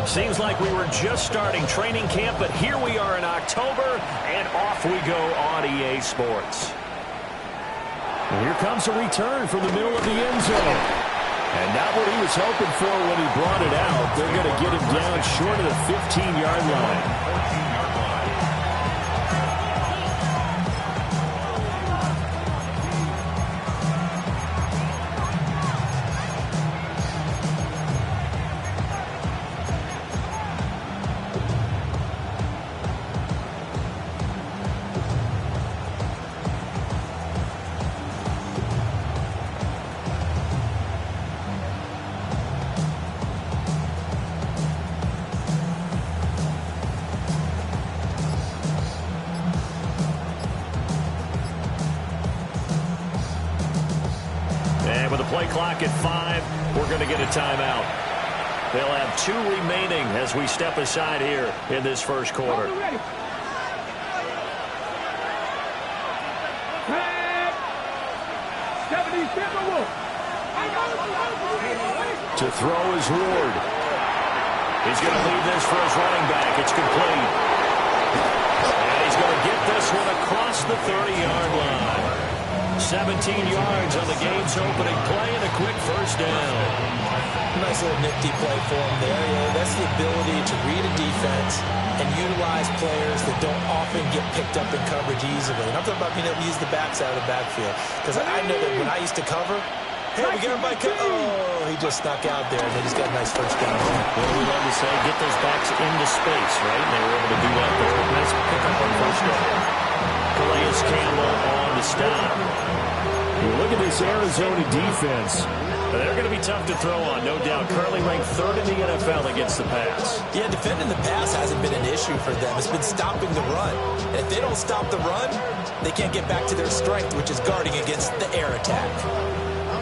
Seems like we were just starting training camp, but here we are in October, and off we go on EA Sports. And here comes a return from the middle of the end zone. And not what he was hoping for when he brought it out. They're going to get him down short of the 15-yard line. With the play clock at 5, we're going to get a timeout. They'll have 2 remaining as we step aside here in this first quarter. To throw is Ward. He's going to leave this for his running back. It's complete. And he's going to get this one across the 30-yard line. 17 yards on the game's opening play and a quick first down. Nice little nifty play for him there. That's the ability to read a defense and utilize players that don't often get picked up in coverage easily. And I'm talking about being able to use the backside of the backfield. Because I know that when I used to cover, hey, we got Mike. Oh, he just snuck out there, and they just got a nice first down. What do we love to say? Get those backs into space, right? And they were able to do that there. Nice pickup on first down. Calais Campbell on the stop. Look at this Arizona defense. They're going to be tough to throw on, no doubt. Currently ranked 3rd in the NFL against the pass. Yeah, defending the pass hasn't been an issue for them. It's been stopping the run. And if they don't stop the run, they can't get back to their strength, which is guarding against the air attack.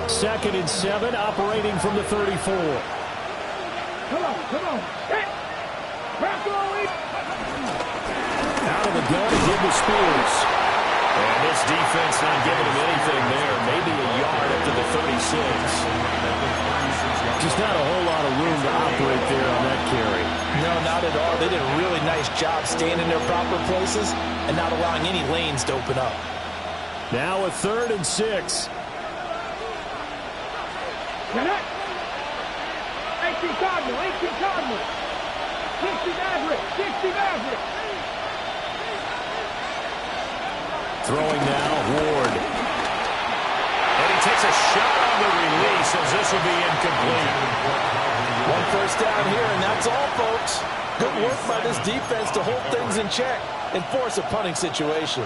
2nd and 7, operating from the 34. Come on. Hit. Out of the gun, he did the Spears. And this defense not giving him anything there. Maybe a yard up to the 36. Just not a whole lot of room to operate there on that carry. No, not at all. They did a really nice job staying in their proper places and not allowing any lanes to open up. Now a 3rd and 6. Connect. 18 Cardinal. 60 Maverick. Throwing now, Ward. And he takes a shot on the release as this will be incomplete. 1 first down here, and that's all, folks. Good work by this defense to hold things in check and force a punting situation.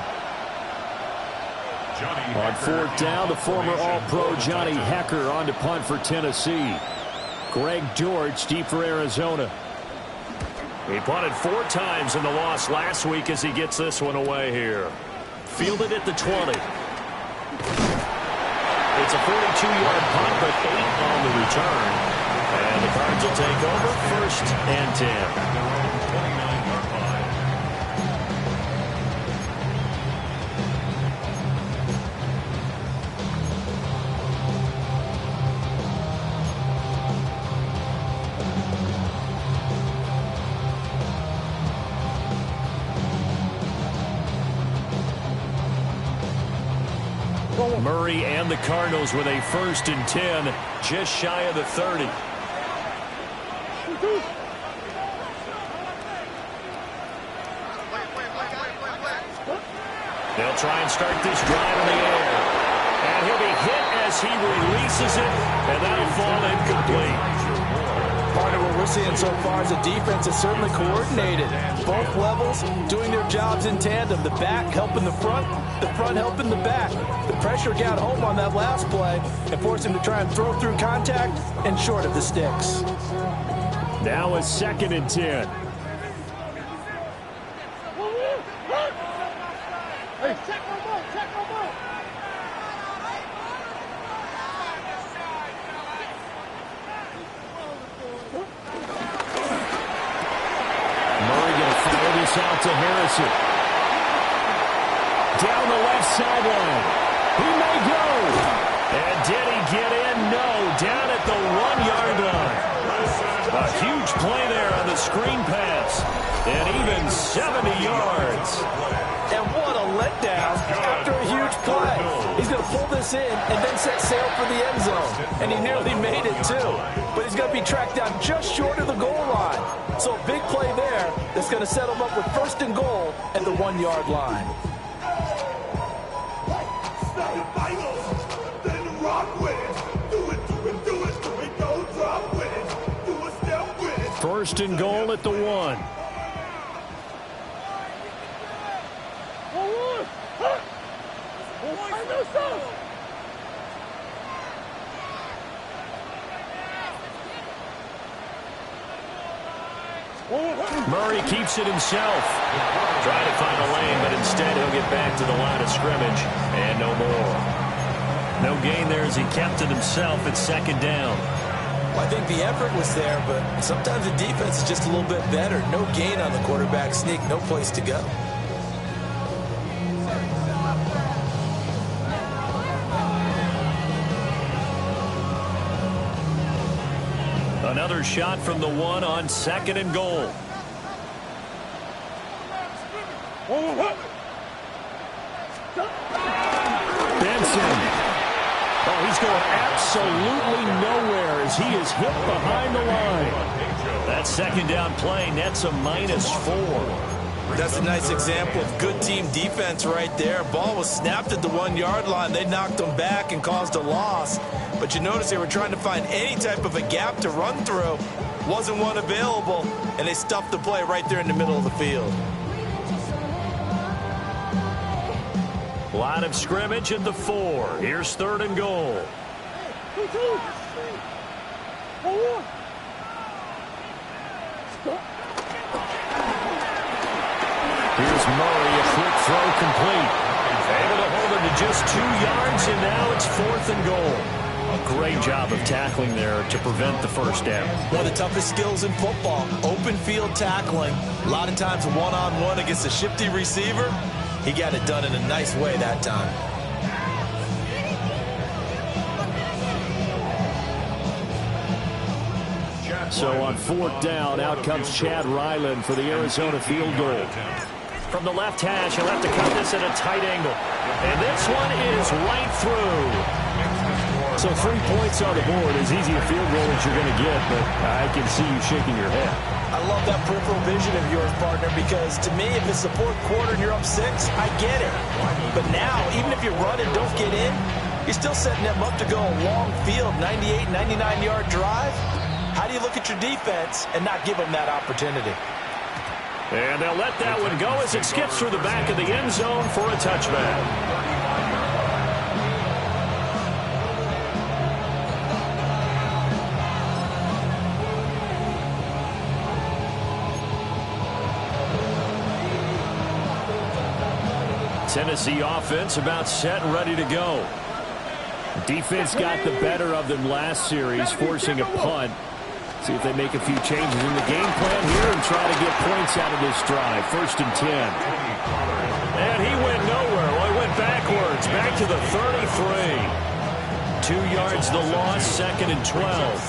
On 4th down, the former All-Pro Johnny Hekker on to punt for Tennessee. Greg Dortch deep for Arizona. He punted 4 times in the loss last week as he gets this one away here. Fielded at the 20. It's a 42-yard punt, but 8 on the return. And the Cards will take over 1st and 10. Murray and the Cardinals with a 1st and 10, just shy of the 30. They'll try and start this drive in the air. And he'll be hit as he releases it, and that'll fall incomplete. Part of what we're seeing so far is the defense is certainly coordinated. Both levels doing their jobs in tandem. The back helping the front helping the back. The pressure got home on that last play and forced him to try and throw through contact and short of the sticks. Now a 2nd and 10. Out to Harrison. Down the left sideline. He may go. And did he get in? No. Down at the 1-yard line. A huge play there on the the screen pass. And even 70 yards. And what a letdown after a huge play. He's going to pull this in and then set sail for the end zone. And he nearly made it, too. But he's going to be tracked down just short of the goal line. So a big play there that's going to set him up with 1st and goal at the 1-yard line. First and goal at the 1. Murray keeps it himself. Trying to find a lane, but instead he'll get back to the line of scrimmage. And no more. No gain there as he kept it himself at 2nd down. Well, I think the effort was there, but sometimes the defense is just a little bit better. No gain on the quarterback sneak, no place to go. Another shot from the 1 on 2nd and goal. Benson. Oh, he's going absolutely nowhere as he is hit behind the line. That 2nd down play nets a -4. That's a nice example of good team defense right there. Ball was snapped at the 1-yard line. They knocked them back and caused a loss. But you notice they were trying to find any type of a gap to run through. Wasn't one available, and they stuffed the play right there in the middle of the field. Line of scrimmage at the 4. Here's 3rd and goal. Here's Murray, a quick throw complete. Able to hold it to just 2 yards, and now it's 4th and goal. A great job of tackling there to prevent the 1st down. One of the toughest skills in football, open field tackling. A lot of times one-on-one against a shifty receiver. He got it done in a nice way that time. So on 4th down, out comes Chad Ryland for the Arizona field goal. From the left hash, he'll have to cut this at a tight angle. And this one is right through. So 3 points on the board, as easy a field goal as you're going to get, but I can see you shaking your head. I love that peripheral vision of yours, partner, because to me, if it's the 4th quarter and you're up 6, I get it. But now, even if you run and don't get in, you're still setting them up to go a long field, 98, 99-yard drive. How do you look at your defense and not give them that opportunity? And they'll let that one go as it skips through the back of the end zone for a touchback. Tennessee offense about set and ready to go. Defense got the better of them last series, forcing a punt. See if they make a few changes in the game plan here and try to get points out of this drive. 1st and 10. And he went nowhere. Well, he went backwards, back to the 33. 2 yards the loss, 2nd and 12.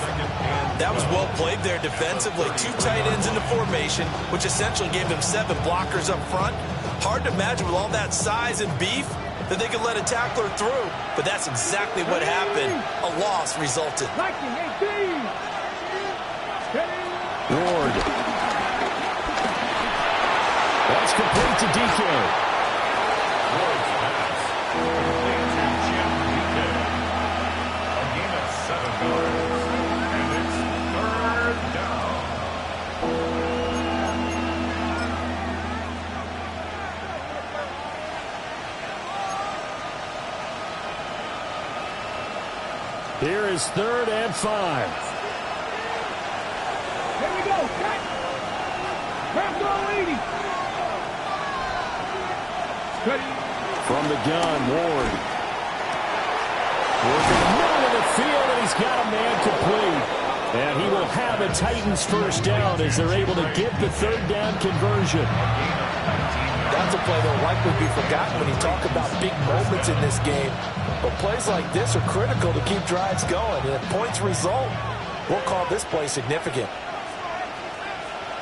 That was well played there defensively. 2 tight ends in the formation, which essentially gave them 7 blockers up front. Hard to imagine with all that size and beef that they could let a tackler through, but that's exactly what happened. A loss resulted. Ward. That's complete to DK. Here is 3rd and 5. Here we go. Cut. Back on 80. Cut. From the gun, Ward. Ward in the middle of the field, and he's got a man complete. And he will have a Titans 1st down as they're able to get the 3rd down conversion. That's a play that will likely be forgotten when you talk about big moments in this game. But plays like this are critical to keep drives going. And if points result, we'll call this play significant.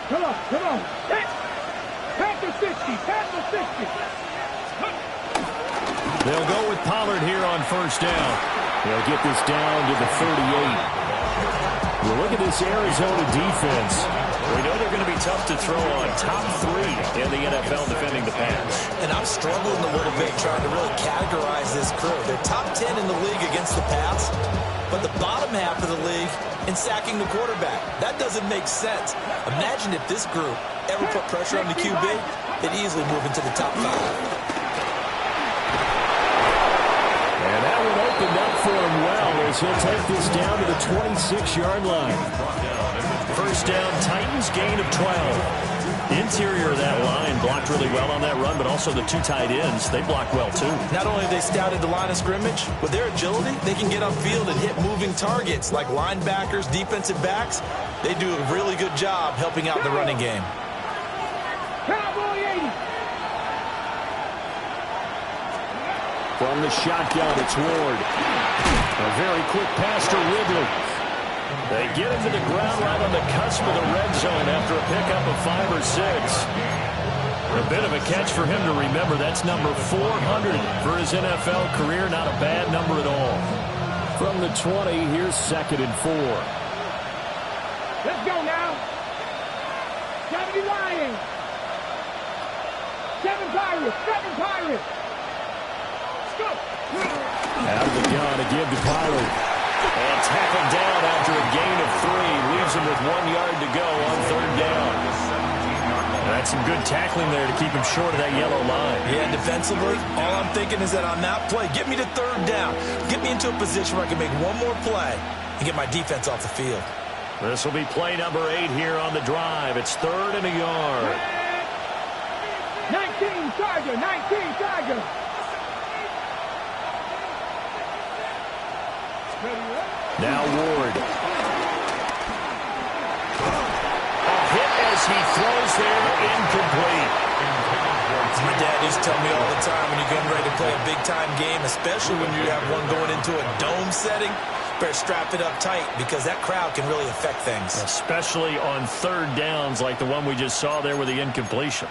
Come on, come on. Pass the 60, pass the 60. They'll go with Pollard here on first down. They'll get this down to the 38. Well, look at this Arizona defense. We know they're going to be tough to throw on. Top 3 in the NFL defending the pass. And I'm struggling a little bit trying to really categorize this crew. They're top 10 in the league against the pass, but the bottom half of the league in sacking the quarterback. That doesn't make sense. Imagine if this group ever put pressure on the QB, they'd easily move into the top 5. And that one opened up for him well as he'll take this down to the 26-yard line. First down, Titans, gain of 12. Interior of that line blocked really well on that run, but also the 2 tight ends, they blocked well too. Not only have they scouted the line of scrimmage, with their agility, they can get upfield and hit moving targets like linebackers, defensive backs. They do a really good job helping out in the running game. Cowboy 80. From the shotgun, it's Ward. A very quick pass to Ridley. They get him to the ground right on the cusp of the red zone after a pickup of 5 or 6. A bit of a catch for him to remember. That's number 400 for his NFL career. Not a bad number at all. From the 20, here's 2nd and 4. Let's go now. 70 Lions. 7 Pirates. 7 Pirates. Let's go. Out of the gun to give to Pollard. And tackled down after a gain of 3. Leaves him with 1 yard to go on 3rd down. That's some good tackling there to keep him short of that yellow line. Yeah, defensively, all I'm thinking is that on that play, get me to 3rd down. Get me into a position where I can make one more play and get my defense off the field. This will be play number 8 here on the drive. It's 3rd and a yard. 19 Tiger. 19 Tiger. Now Ward. A hit as he throws there, incomplete. My dad used to tell me all the time when you're getting ready to play a big-time game, especially when you have one going into a dome setting, better strap it up tight because that crowd can really affect things. Especially on 3rd downs like the one we just saw there with the incompletion.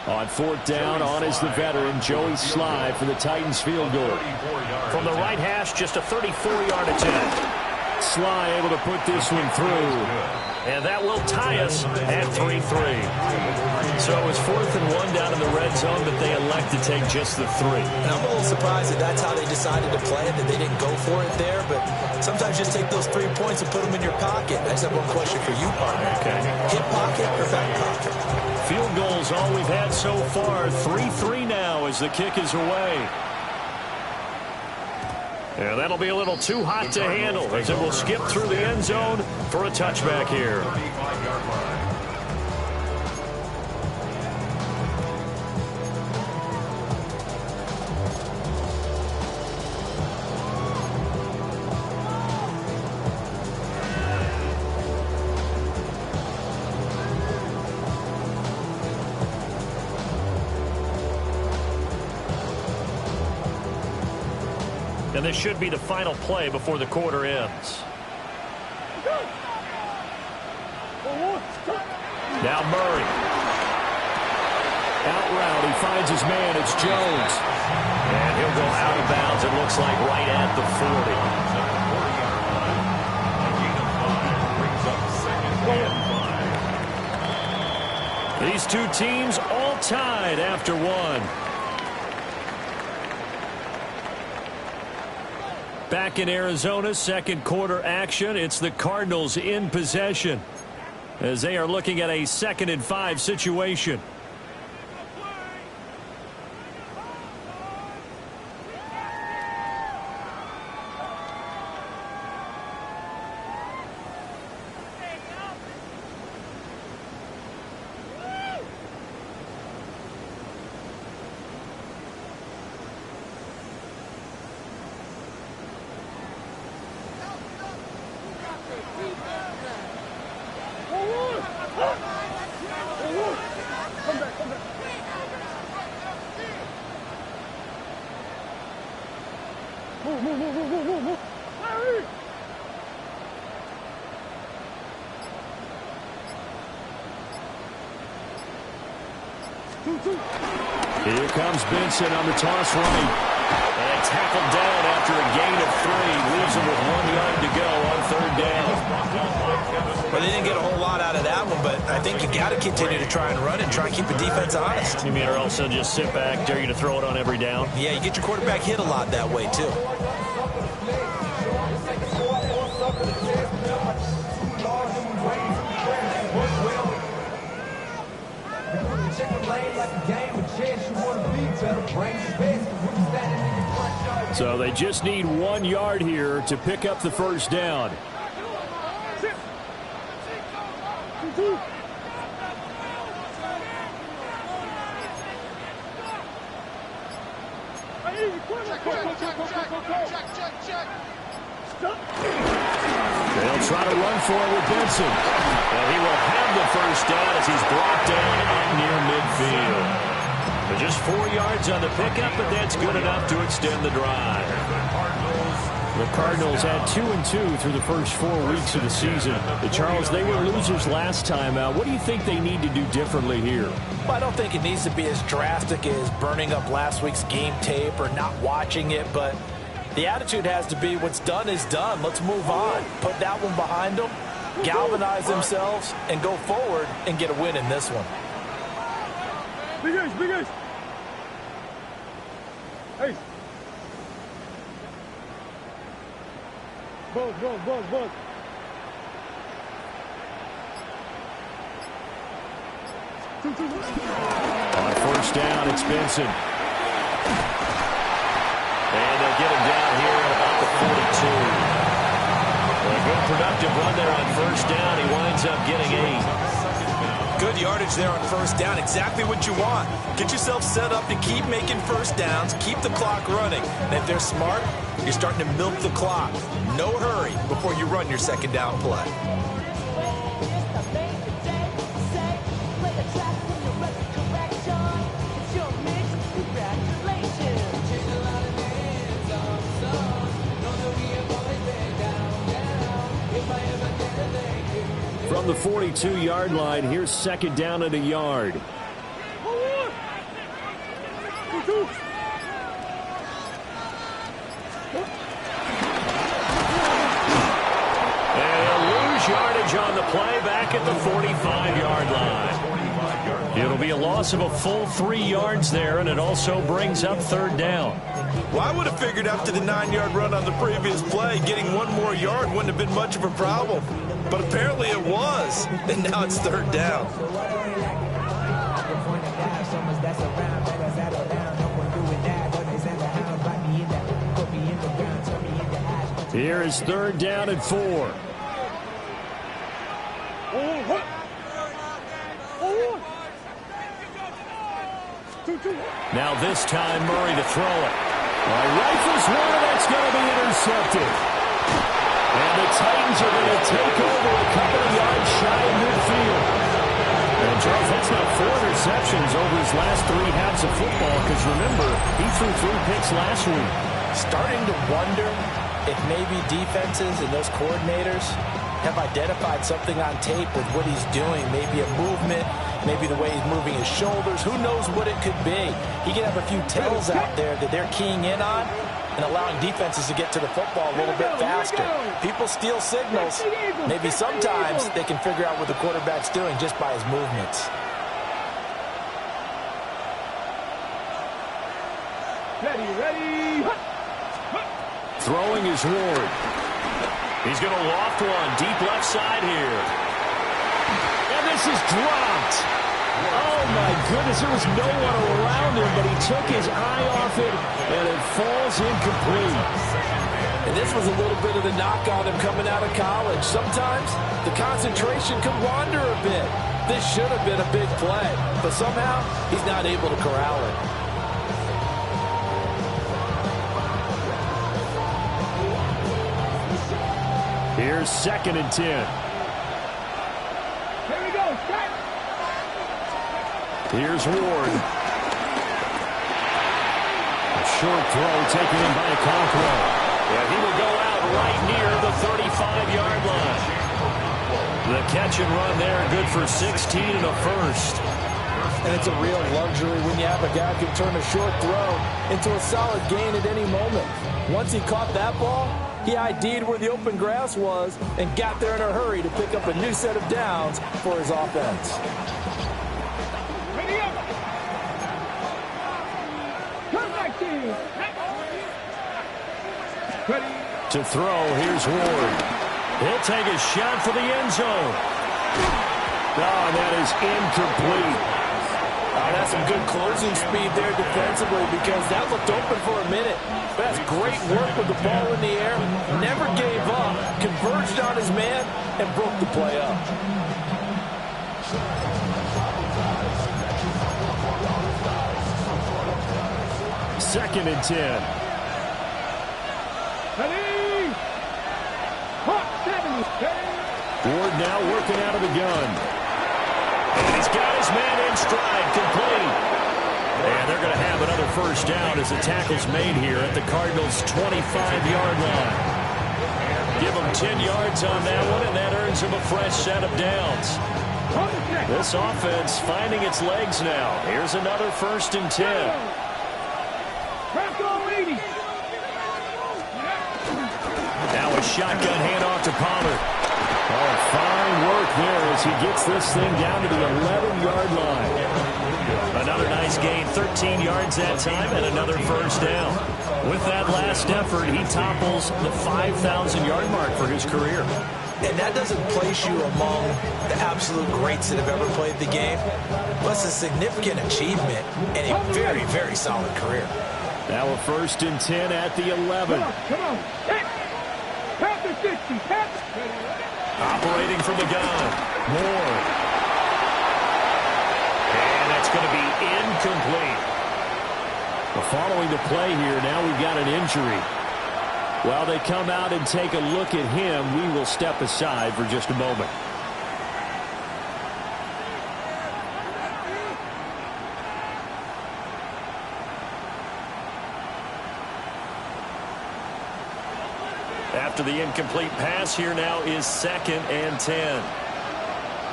On 4th down, on is the veteran, Joey Slye for the Titans field goal. From the right hash, just a 34-yard attempt. Slye able to put this one through. And that will tie us at 3-3. So it was 4th and 1 down in the red zone, but they elect to take just the 3. And I'm a little surprised that that's how they decided to play it, that they didn't go for it there. But sometimes just take those 3 points and put them in your pocket. I just have one question for you, partner. Okay. Hip pocket or back pocket? Field goals all we've had so far. 3-3 now as the kick is away. And that'll be a little too hot to handle as it will skip through the end zone for a touchback here. And this should be the final play before the quarter ends. Now Murray. Out route, he finds his man. It's Jones. And he'll go out of bounds, it looks like, right at the 40. These two teams all tied after one. Back in Arizona, 2nd quarter action. It's the Cardinals in possession as they are looking at a 2nd and 5 situation. Move, move, move, move, move, move. Larry! Here comes Benson on the toss right. And tackled down after a gain of 3. Leaves him with 1 yard to go on 3rd down. Well, they didn't get a whole lot out of that one, but I think you got to continue to try and run and try and keep the defense honest. You mean, or else they'll just sit back, dare you to throw it on every down? Yeah, you get your quarterback hit a lot that way, too. So they just need 1 yard here to pick up the 1st down. They'll try to run for it with Benson. And he will have the 1st down as he's brought down up near midfield. But just 4 yards on the pickup, but that's good enough to extend the drive. The Cardinals had 2-2 through the first 4 weeks of the season. Charles, they were losers last time out. What do you think they need to do differently here? Well, I don't think it needs to be as drastic as burning up last week's game tape or not watching it, but the attitude has to be what's done is done. Let's move on. Put that one behind them, galvanize themselves, and go forward and get a win in this one. Big Ace, Big Ace. Ace. Buzz, buzz, buzz, buzz. On 1st down, it's Benson. And they'll get him down here at about the 42. A good productive run there on 1st down. He winds up getting 8. Good yardage there on 1st down. Exactly what you want. Get yourself set up to keep making 1st downs, keep the clock running. And if they're smart, you're starting to milk the clock. No hurry before you run your 2nd down play. From the 42-yard line, here's 2nd down and a yard. And they'll lose yardage on the play back at the 45-yard line. It'll be a loss of a full 3 yards there, and it also brings up 3rd down. Well, I would have figured after the 9-yard run on the previous play, getting 1 more yard wouldn't have been much of a problem. But apparently it was, and now it's 3rd down. Here is 3rd down and 4. Now this time Murray to throw it. Rifles one, and that's going to be intercepted. And the Titans are going to take over a couple of yards shy of midfield. And Charles, that's now 4 interceptions over his last 3 halves of football, because remember, he threw 3 picks last week. Starting to wonder if maybe defenses and those coordinators have identified something on tape with what he's doing. Maybe a movement, maybe the way he's moving his shoulders. Who knows what it could be? He could have a few tells out there that they're keying in on and allowing defenses to get to the football a little bit faster. People steal signals. Maybe sometimes they can figure out what the quarterback's doing just by his movements. Ready. Throwing is Ward. He's going to loft one deep left side here. And this is dropped. Oh, my goodness. There was no one around him, but he took his eye off it, and it falls incomplete. And this was a little bit of the knock on him coming out of college. Sometimes the concentration could wander a bit. This should have been a big play, but somehow he's not able to corral it. Here's 2nd and 10. Here we go. Start. Here's Ward. A short throw taken in by Okonkwo. catch and run there. Good for 16 and a first. And it's a real luxury when you have a guy who can turn a short throw into a solid gain at any moment. Once he caught that ball, he ID'd where the open grass was and got there in a hurry to pick up a new set of downs for his offense. Ready up. Come back in. Ready. To throw, here's Ward. He'll take a shot for the end zone. Oh, that is incomplete. That's some good closing speed there defensively because that looked open for a minute. That's great work with the ball in the air. Never gave up, converged on his man, and broke the play up. Second and 10. Ready. Hot 70. Ward now working out of the gun. And he's got his man in stride, complete. And they're going to have another first down as the tackle's made here at the Cardinals' 25-yard line. Give them 10 yards on that one, and that earns them a fresh set of downs. This offense finding its legs now. Here's another first and 10. Now a shotgun handoff to Pollard. Oh, fine work there as he gets this thing down to the 11-yard line. Another nice gain, 13 yards that time, and another first down. With that last effort, he topples the 5,000-yard mark for his career. And that doesn't place you among the absolute greats that have ever played the game, but it's a significant achievement and a very, very solid career. Now a first and 10 at the 11. Come on. Pass the 60. Operating from the gun. Moore. And that's going to be incomplete. Well, following the play here, now we've got an injury. While they come out and take a look at him, we will step aside for just a moment. After the incomplete pass, here now is second and 10.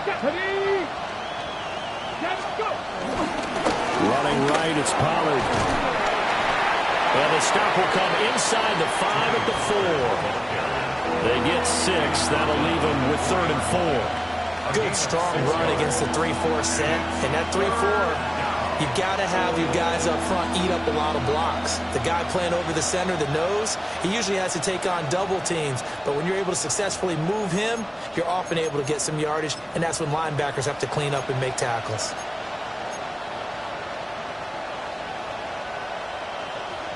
Ready. Let's go. Running right, it's Pollard. And the stop will come inside the 5 at the 4. They get 6. That'll leave them with 3rd and 4. Good, strong run against the 3-4 set. And that 3-4... you've got to have your guys up front eat up a lot of blocks. The guy playing over the center, the nose, he usually has to take on double teams. But when you're able to successfully move him, you're often able to get some yardage, and that's when linebackers have to clean up and make tackles.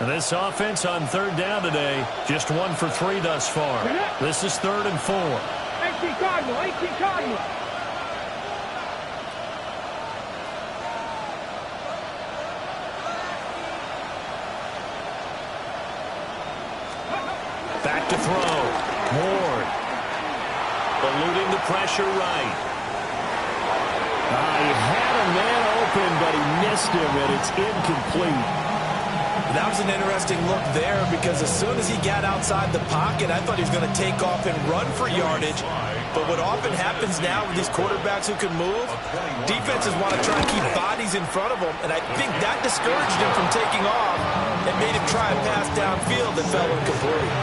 And this offense on 3rd down today, just 1 for 3 thus far. This is 3rd and 4. 18 Cardinal, 18 Cardinal. Back to throw. Ward. Eluding the pressure right. He had a man open, but he missed him, and it's incomplete. That was an interesting look there because as soon as he got outside the pocket, I thought he was going to take off and run for yardage. But what often happens now with these quarterbacks who can move, defenses want to try and keep bodies in front of them, and I think that discouraged him from taking off and made him try a pass downfield that fell incomplete.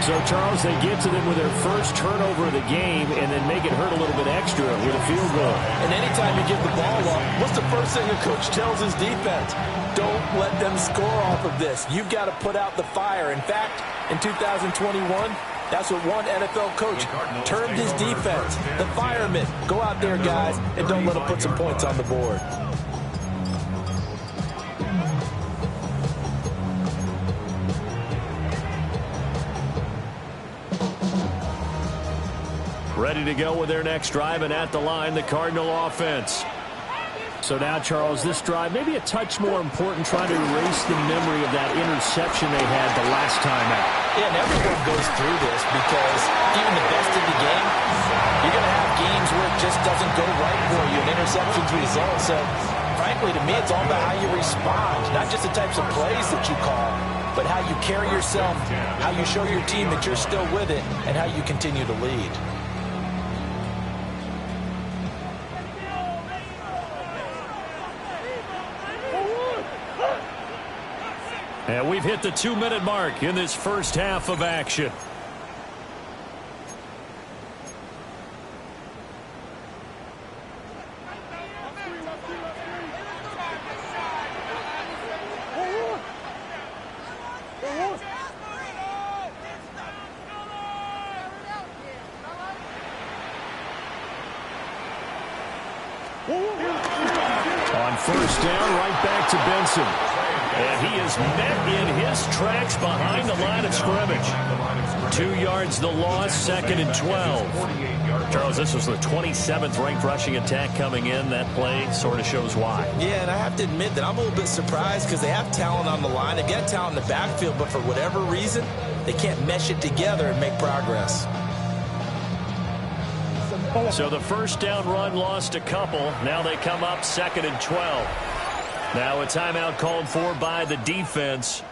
So, Charles, they get to them with their first turnover of the game and then make it hurt a little bit extra with a field goal. And anytime you give the ball up, what's the first thing a coach tells his defense? Don't let them score off of this. You've got to put out the fire. In fact, in 2021, that's what one NFL coach termed his defense. The firemen. Go out there, guys, and don't let them put some points on the board. Ready to go with their next drive, and at the line, the Cardinal offense. So now, Charles, this drive maybe a touch more important, trying to erase the memory of that interception they had the last time out. Yeah, and everyone goes through this because even the best of the game, you're going to have games where it just doesn't go right for you, and interceptions result. So, frankly, to me, it's all about how you respond, not just the types of plays that you call, but how you carry yourself, how you show your team that you're still with it, and how you continue to lead. And we've hit the 2-minute mark in this first half of action. On first down, right back to Benson. And he is met in his tracks behind the line of scrimmage. 2 yards the loss, 2nd and 12. Charles, this was the 27th ranked rushing attack coming in. That play sort of shows why. Yeah, and I have to admit that I'm a little bit surprised because they have talent on the line. They've got talent in the backfield, but for whatever reason, they can't mesh it together and make progress. So the first down run lost a couple. Now they come up 2nd and 12. Now a timeout called for by the defense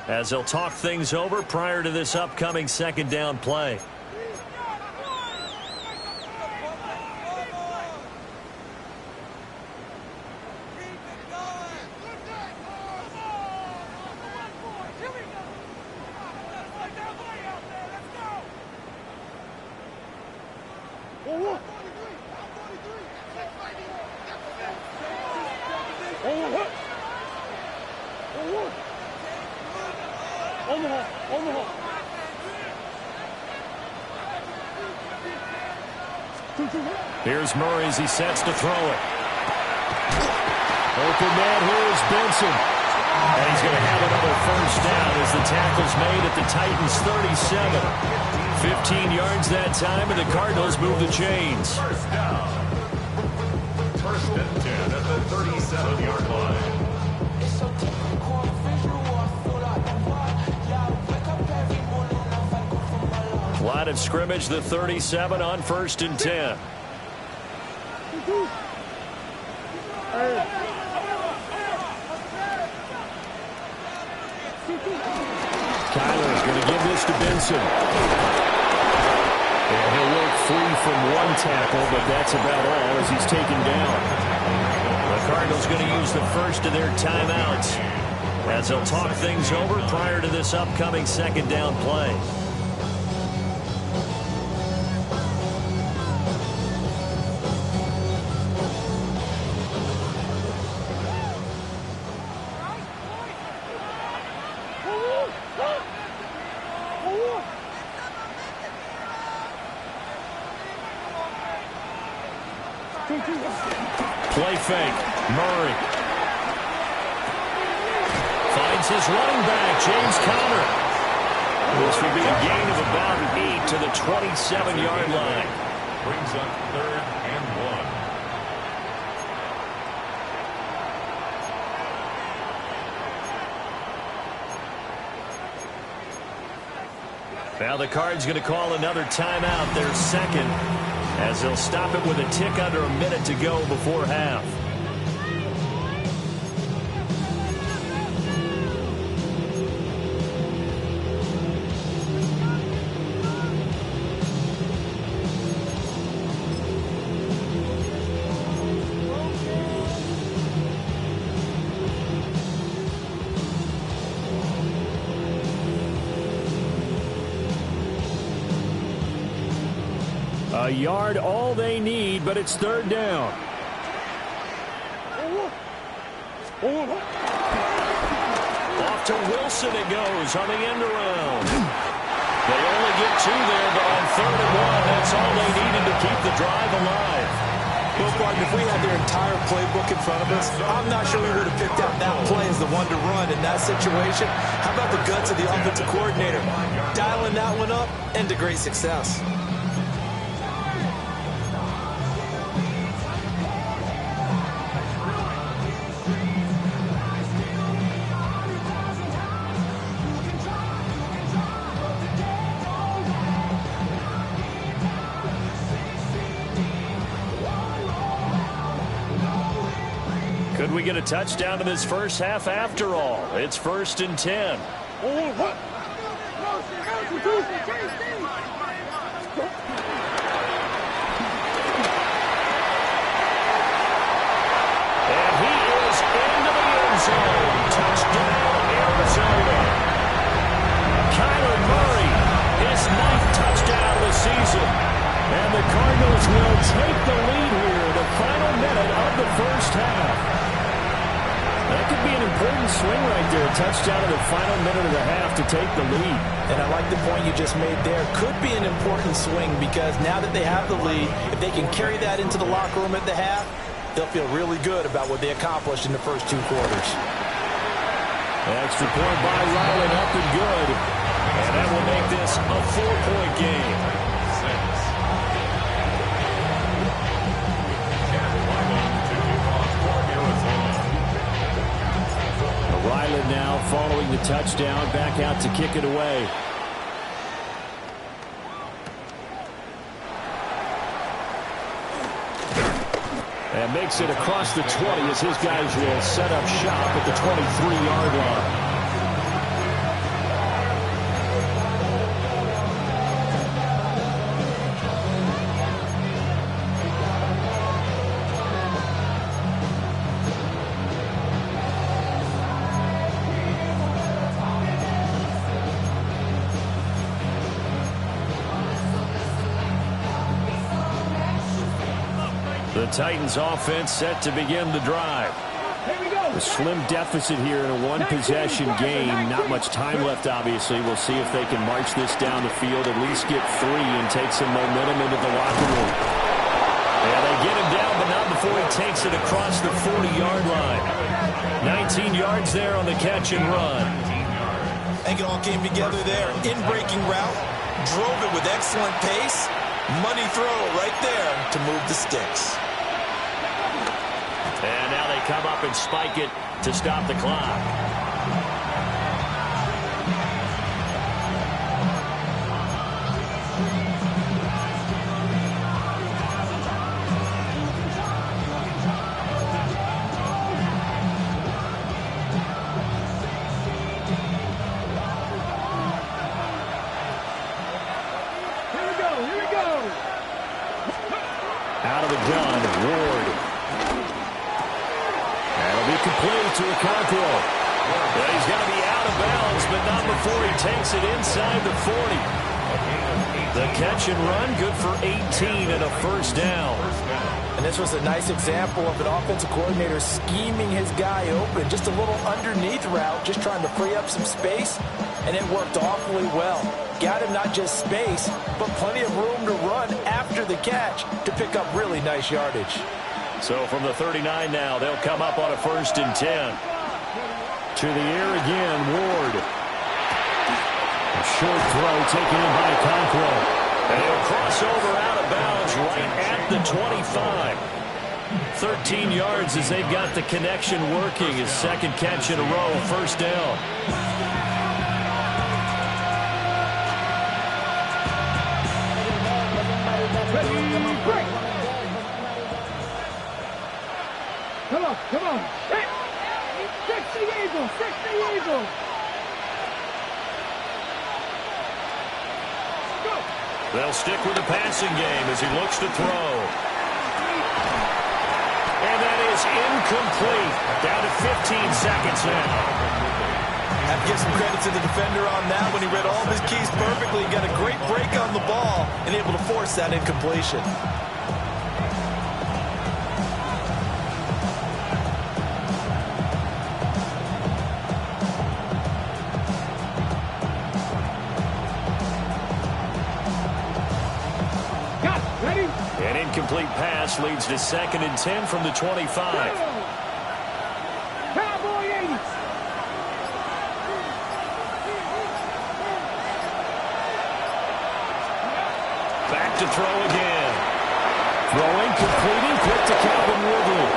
as they'll talk things over prior to this upcoming 2nd down play. Here's Murray as he sets to throw it. Open man, here is Benson. And he's going to have another first down as the tackle's made at the Titans' 37. 15 yards that time, and the Cardinals move the chains. First down. 1st and 10 at the 37-yard line. Line of scrimmage, the 37 on 1st and 10. Kyler's going to give this to Benson. And he'll work free from one tackle, but that's about all as he's taken down. The Cardinals going to use the first of their timeouts as they'll talk things over prior to this upcoming 2nd down play. Play fake. Murray finds his running back, James Conner. This will be a gain of about 8 to the 27-yard line. Brings up 3rd and 1. Now the Cards going to call another timeout, their 2nd, as they'll stop it with a tick under a minute to go before half. A yard all they need, but it's 3rd down. Off to Wilson it goes on the end around. They only get 2 there, but on 3rd and 1, that's all they needed to keep the drive alive. Well, Barton, if we had their entire playbook in front of us, I'm not sure we would have picked out that play as the one to run in that situation. How about the guts of the offensive coordinator? Dialing that one up into great success. Could we get a touchdown in this first half after all? It's 1st and 10. And he is into the end zone. Touchdown, Arizona. the Cardinals will take the lead here in the final minute of the first half. That could be an important swing right there. A touchdown in the final minute of the half to take the lead. And I like the point you just made there. Could be an important swing because now that they have the lead, if they can carry that into the locker room at the half, they'll feel really good about what they accomplished in the first 2 quarters. Extra point by Ryland, up and good. And that will make this a 4-point game. Ryland now following the touchdown, back out to kick it away. And makes it across the 20 as his guys will set up shop at the 23-yard line. The Titans offense set to begin the drive. A slim deficit here in a one-possession game. Not much time left, obviously. We'll see if they can march this down the field, at least get 3 and take some momentum into the locker room. Yeah, they get him down, but not before he takes it across the 40-yard line. 19 yards there on the catch and run. I think it all came together there. In-breaking route, drove it with excellent pace. Money throw right there to move the sticks. And now they come up and spike it to stop the clock. Out of the gun, Ward. That'll be complete to Okonkwo. Well, he's going to be out of bounds, but not before he takes it inside the 40. The catch and run, good for 18 and a first down. And this was a nice example of an offensive coordinator scheming his guy open. Just a little underneath route, just trying to free up some space, and it worked awfully well. Got him not just space, but plenty of room to run after the catch to pick up really nice yardage. So from the 39 now, they'll come up on a 1st and 10. To the air again, Ward. A short throw taken in by Okonkwo. And he'll cross over out of bounds right at the 25. 13 yards as they've got the connection working. His second catch in a row, first down. Come on. Fix the Eagle. Go. They'll stick with the passing game as he looks to throw. And that is incomplete. Down to 15 seconds now. Have to give some credit to the defender on that when he read all of his keys perfectly. He got a great break on the ball and able to force that incompletion. An incomplete pass leads to 2nd and 10 from the 25. Cowboy 80. Back to throw again. Throwing, completing, quick to Calvin Ridley.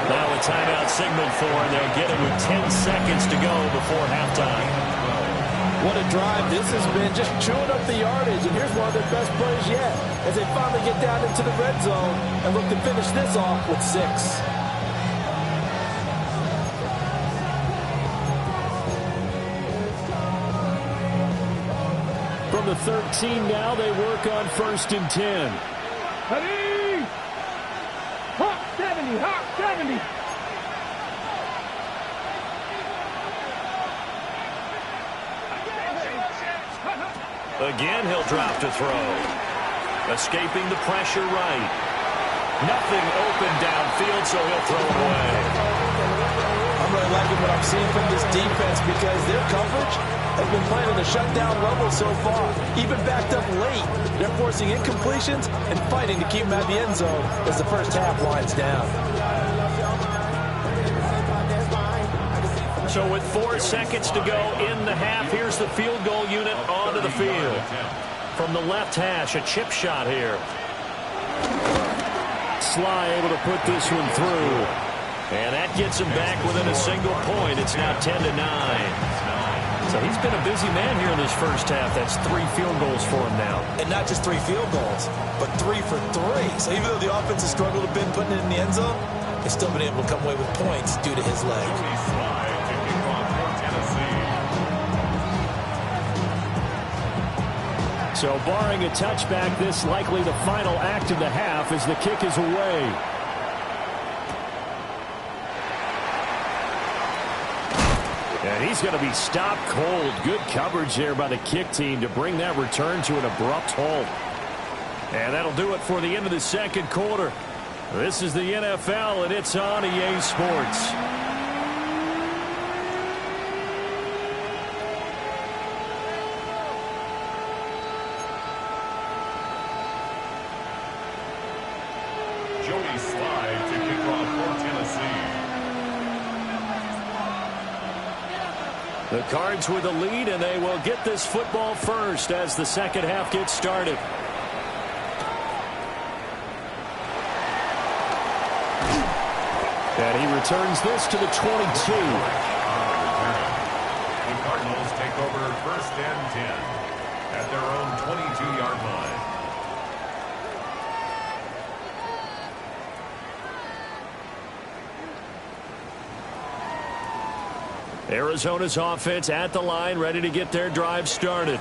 Now a timeout signal for, and they'll get it with 10 seconds to go before halftime. What a drive this has been, just chewing up the yardage, and here's one of their best plays yet as they finally get down into the red zone and look to finish this off with 6. From the 13 now, they work on 1st and 10. Ready? Hawk 70. Again, he'll drop to throw. Escaping the pressure right. Nothing open downfield, so he'll throw it away. I'm really liking what I'm seeing from this defense because their coverage has been playing at a shutdown level so far. Even backed up late, they're forcing incompletions and fighting to keep them at the end zone as the first half winds down. So with 4 seconds to go in the half, here's the field goal unit onto the field. From the left hash, a chip shot here. Sly able to put this one through. And that gets him back within a single point. It's now 10-9. So he's been a busy man here in this first half. That's 3 field goals for him now. And not just 3 field goals, but 3 for 3. So even though the offense has struggled a bit putting it in the end zone, they've still been able to come away with points due to his leg. So barring a touchback, this likely the final act of the half as the kick is away. And he's going to be stopped cold. Good coverage there by the kick team to bring that return to an abrupt halt. And that'll do it for the end of the second quarter. This is the NFL, and it's on EA Sports. Joey Slye to kick off for Tennessee. The Cards with the lead, and they will get this football first as the second half gets started. And he returns this to the 22. The Cardinals take over 1st and 10 at their own 22-yard line. Arizona's offense at the line, ready to get their drive started.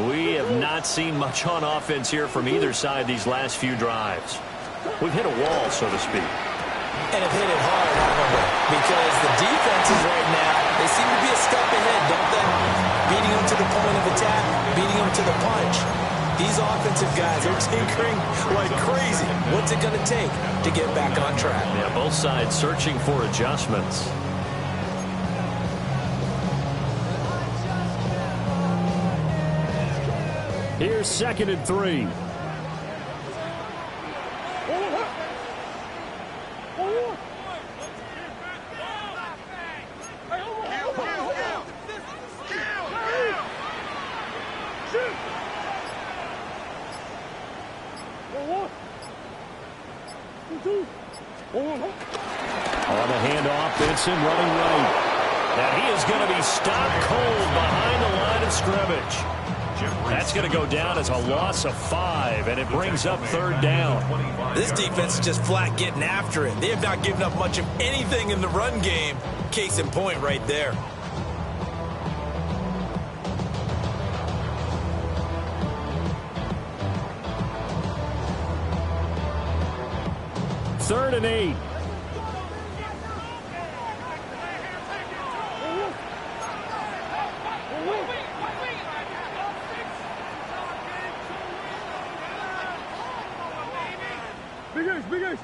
We have not seen much on offense here from either side these last few drives. We've hit a wall, so to speak. And have hit it hard, haven't we? Because the defenses right now, they seem to be a step ahead, don't they? Beating them to the point of attack, beating them to the punch. These offensive guys are tinkering like crazy. What's it going to take to get back on track? Yeah, both sides searching for adjustments. Here's 2nd and 3. On the handoff, Benson running right. And he is going to be stopped cold behind the line of scrimmage. That's going to go down as a loss of 5, and it brings up 3rd down. This defense is just flat getting after it. They have not given up much of anything in the run game. Case in point right there. Third and 8. Big Ace.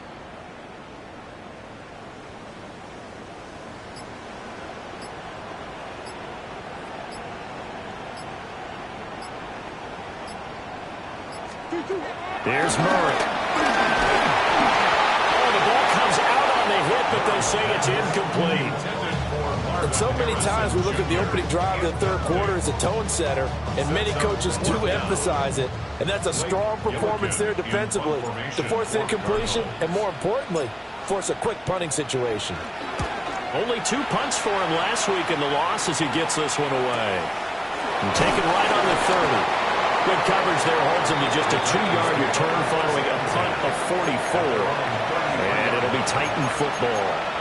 There's Murray. Oh, the ball comes out on the hit, but they say it's incomplete. And so many times we look at the opening drive of the third quarter as a tone setter, and many coaches do emphasize it. And that's a strong performance there defensively to force incompletion and, more importantly, force a quick punting situation. Only 2 punts for him last week in the loss as he gets this one away. And taken right on the 30. Good coverage there holds him to just a 2-yard return following a punt of 44. And it'll be Titan football.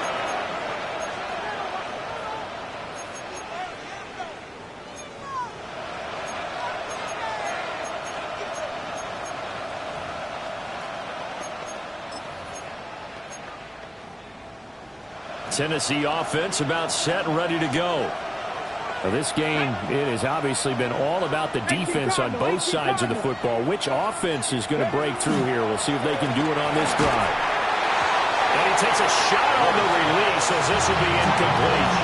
Tennessee offense about set and ready to go. This game, it has obviously been all about the defense on both sides of the football. Which offense is going to break through here? We'll see if they can do it on this drive. And he takes a shot on the release as this will be incomplete.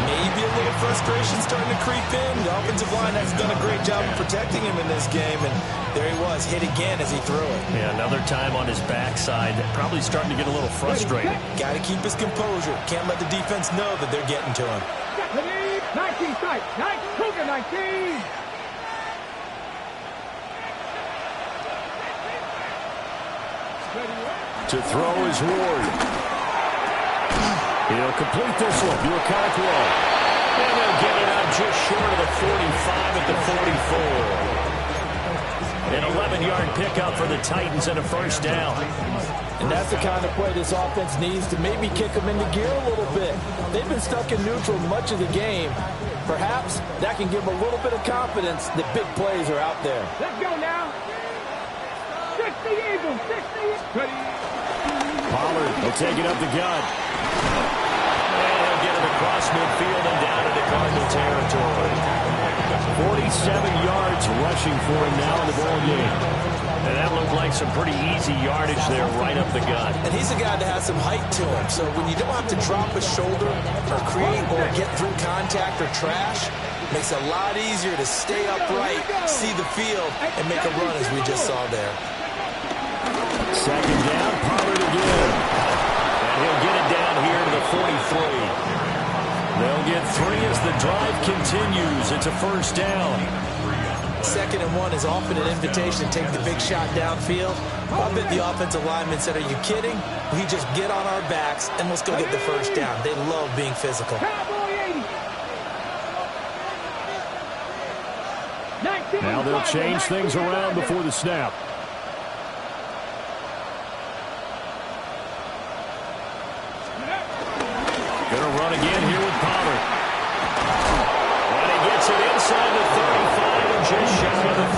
Maybe a little frustration starting to creep in. The offensive line has done a great job of protecting him in this game, and there he was, hit again as he threw it. Yeah, another time on his backside, probably starting to get a little frustrated. Got to keep his composure. Can't let the defense know that they're getting to him. 19 strike. 19. To throw is Ward. He'll complete this one to Okonkwo. And they'll get it out just short of the 45 at the 44. An 11-yard pickup for the Titans and a first down. And that's the kind of play this offense needs to maybe kick them into gear a little bit. They've been stuck in neutral much of the game. Perhaps that can give them a little bit of confidence that big plays are out there. Let's go now. 60 Eagles. 60. Pollard will take it up the gut. And he'll get it across midfield and down into Cardinal territory. 47 yards rushing for him now in the ball game. And that looked like some pretty easy yardage there right up the gut. And he's a guy that has some height to him. So when you don't have to drop a shoulder or create or get through contact or trash, makes it a lot easier to stay upright, see the field, and make a run as we just saw there. Second down, Pollard again. And he'll get it down here to the 43. They'll get 3 as the drive continues. It's a first down. 2nd and 1 is often an invitation to take the big shot downfield. I bet the offensive linemen said, are you kidding? We just get on our backs and let's go get the first down. They love being physical. Now they'll change things around before the snap. Going to run again here with Pollard. And he gets it inside the 35 and just shy of the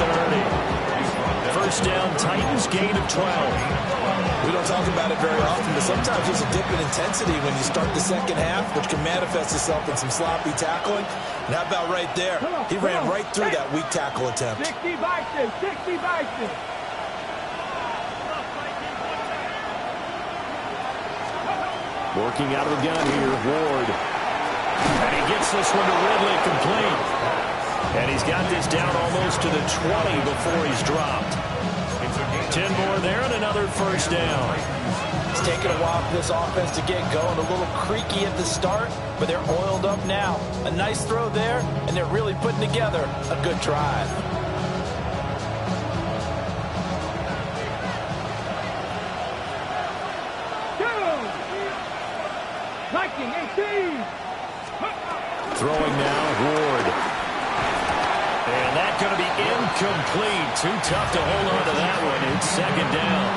30. First down, Titans, gain of 12. We don't talk about it very often, but sometimes there's a dip in intensity when you start the second half, which can manifest itself in some sloppy tackling. And how about right there? He ran right through that weak tackle attempt. 60 Vikings. 60 Vikings. Working out of the gun here, Ward. And he gets this one to Ridley complete. And he's got this down almost to the 20 before he's dropped. 10 more there and another first down. It's taken a while for this offense to get going. A little creaky at the start, but they're oiled up now. A nice throw there, and they're really putting together a good drive. Viking 18. Throwing now, Ward. And that's going to be incomplete. Too tough to hold on to that one. It's second down.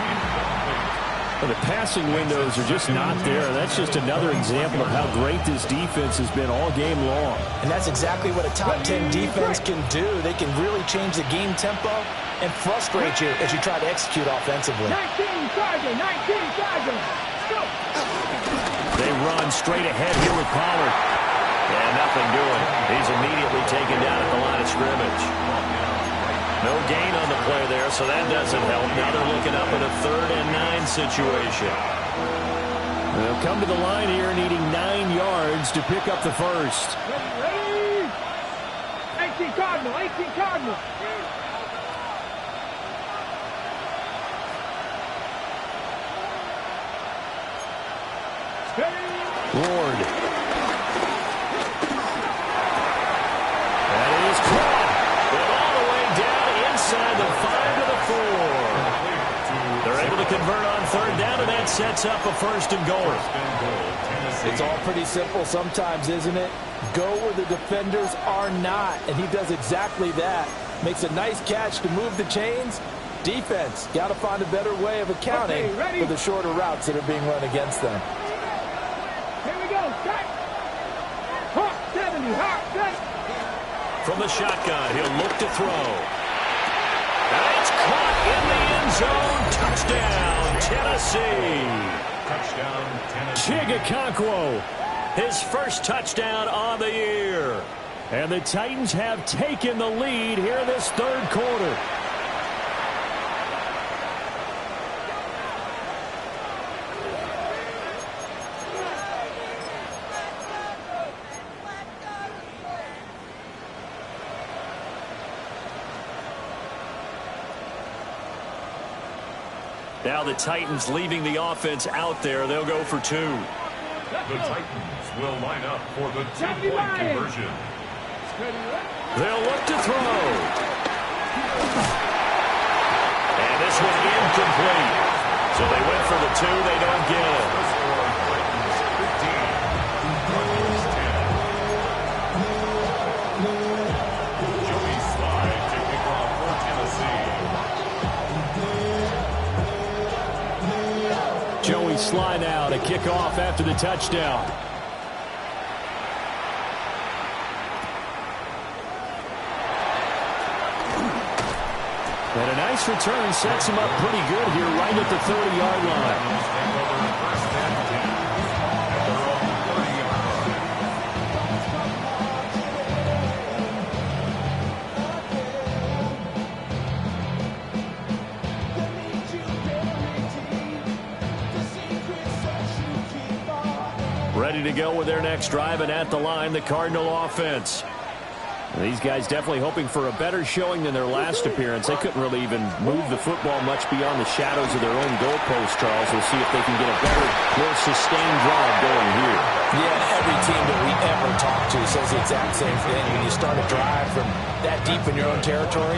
Well, the passing windows are just not there. That's just another example of how great this defense has been all game long. And that's exactly what a top 10 defense can do. They can really change the game tempo and frustrate you as you try to execute offensively. 19 Charger. 19 Charger. Go. They run straight ahead here with Pollard. And nothing doing. He's immediately taken down at the line of scrimmage. No gain on the play there, so that doesn't help. Now they're looking up in a 3rd and 9 situation. They'll come to the line here needing 9 yards to pick up the first. Ready? 18 Cardinal. 18 Cardinal. Ward. That is caught. And all the way down inside the 5 to the 4. They're able to convert on 3rd down, and that sets up a 1st and goal. It's all pretty simple sometimes, isn't it? Go where the defenders are not, and he does exactly that. Makes a nice catch to move the chains. Defense, got to find a better way of accounting for the shorter routes that are being run against them. Here we go. Strike. Hawk 70. Hawk 70. From the shotgun, he'll look to throw. And it's caught in the end zone. Touchdown, Tennessee. Touchdown, Tennessee. Chig Okonkwo. his first touchdown on the year. And the Titans have taken the lead here in this third quarter. Now the Titans leaving the offense out there. They'll go for 2. The Titans will line up for the 2-point conversion. They'll look to throw. And this one incomplete. So they went for the 2. They don't get it. The score, Titans 15, Titans 10. Joey Slye to kick off for Tennessee. Joey Slye now to kick off after the touchdown. And a nice return sets him up pretty good here right at the 30-yard line. Ready to go with their next drive, and at the line, the Cardinal offense. These guys definitely hoping for a better showing than their last appearance. They couldn't really even move the football much beyond the shadows of their own goalpost, Charles. We'll see if they can get a better, more sustained drive going here. Yeah, every team that we ever talk to says the exact same thing. When you start a drive from that deep in your own territory,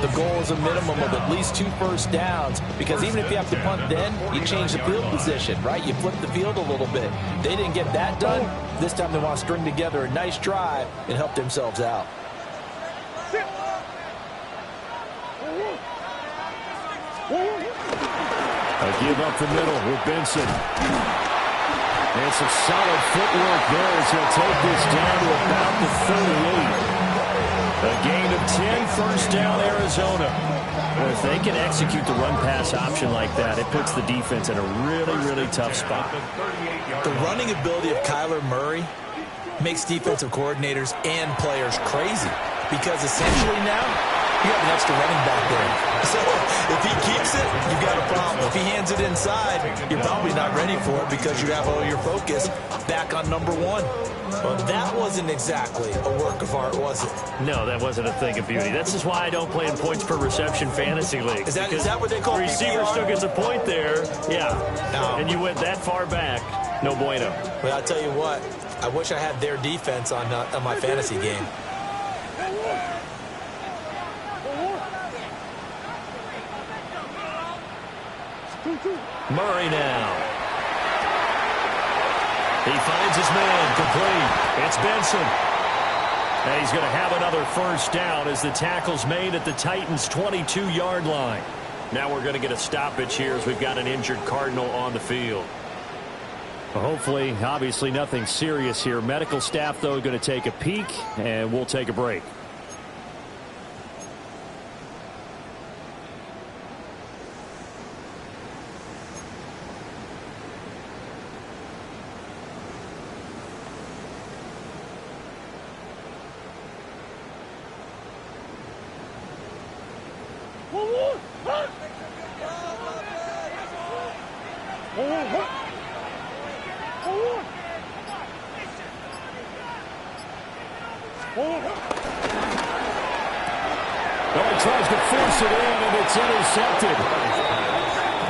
the goal is a minimum of at least 2 first downs, because even if you have to punt then, you change the field position, right? You flip the field a little bit. They didn't get that done. This time they want to string together a nice drive and help themselves out. A give up the middle with Benson. And some solid footwork there as he'll take this down to about the 38. A gain of 10, first down, Arizona. Well, if they can execute the run-pass option like that, it puts the defense in a really, really tough spot. The running ability of Kyler Murray makes defensive coordinators and players crazy, because essentially now you have an extra running back there. So if he keeps it, you've got a problem. If he hands it inside, you're probably not ready for it because you have all your focus back on number 1. Well, that wasn't exactly a work of art, was it? No, that wasn't a thing of beauty. That's just why I don't play in points per reception fantasy league. Is that what they call the receiver PPR? still gets a point there. Yeah. No. And you went that far back. No bueno. But I'll tell you what, I wish I had their defense on my fantasy game. Murray now. He finds his man, complete. It's Benson. And he's going to have another first down as the tackle's made at the Titans' 22-yard line. Now we're going to get a stoppage here as we've got an injured Cardinal on the field. Well, hopefully, obviously nothing serious here. Medical staff, though, going to take a peek, and we'll take a break. Tries to force it in, and it's intercepted.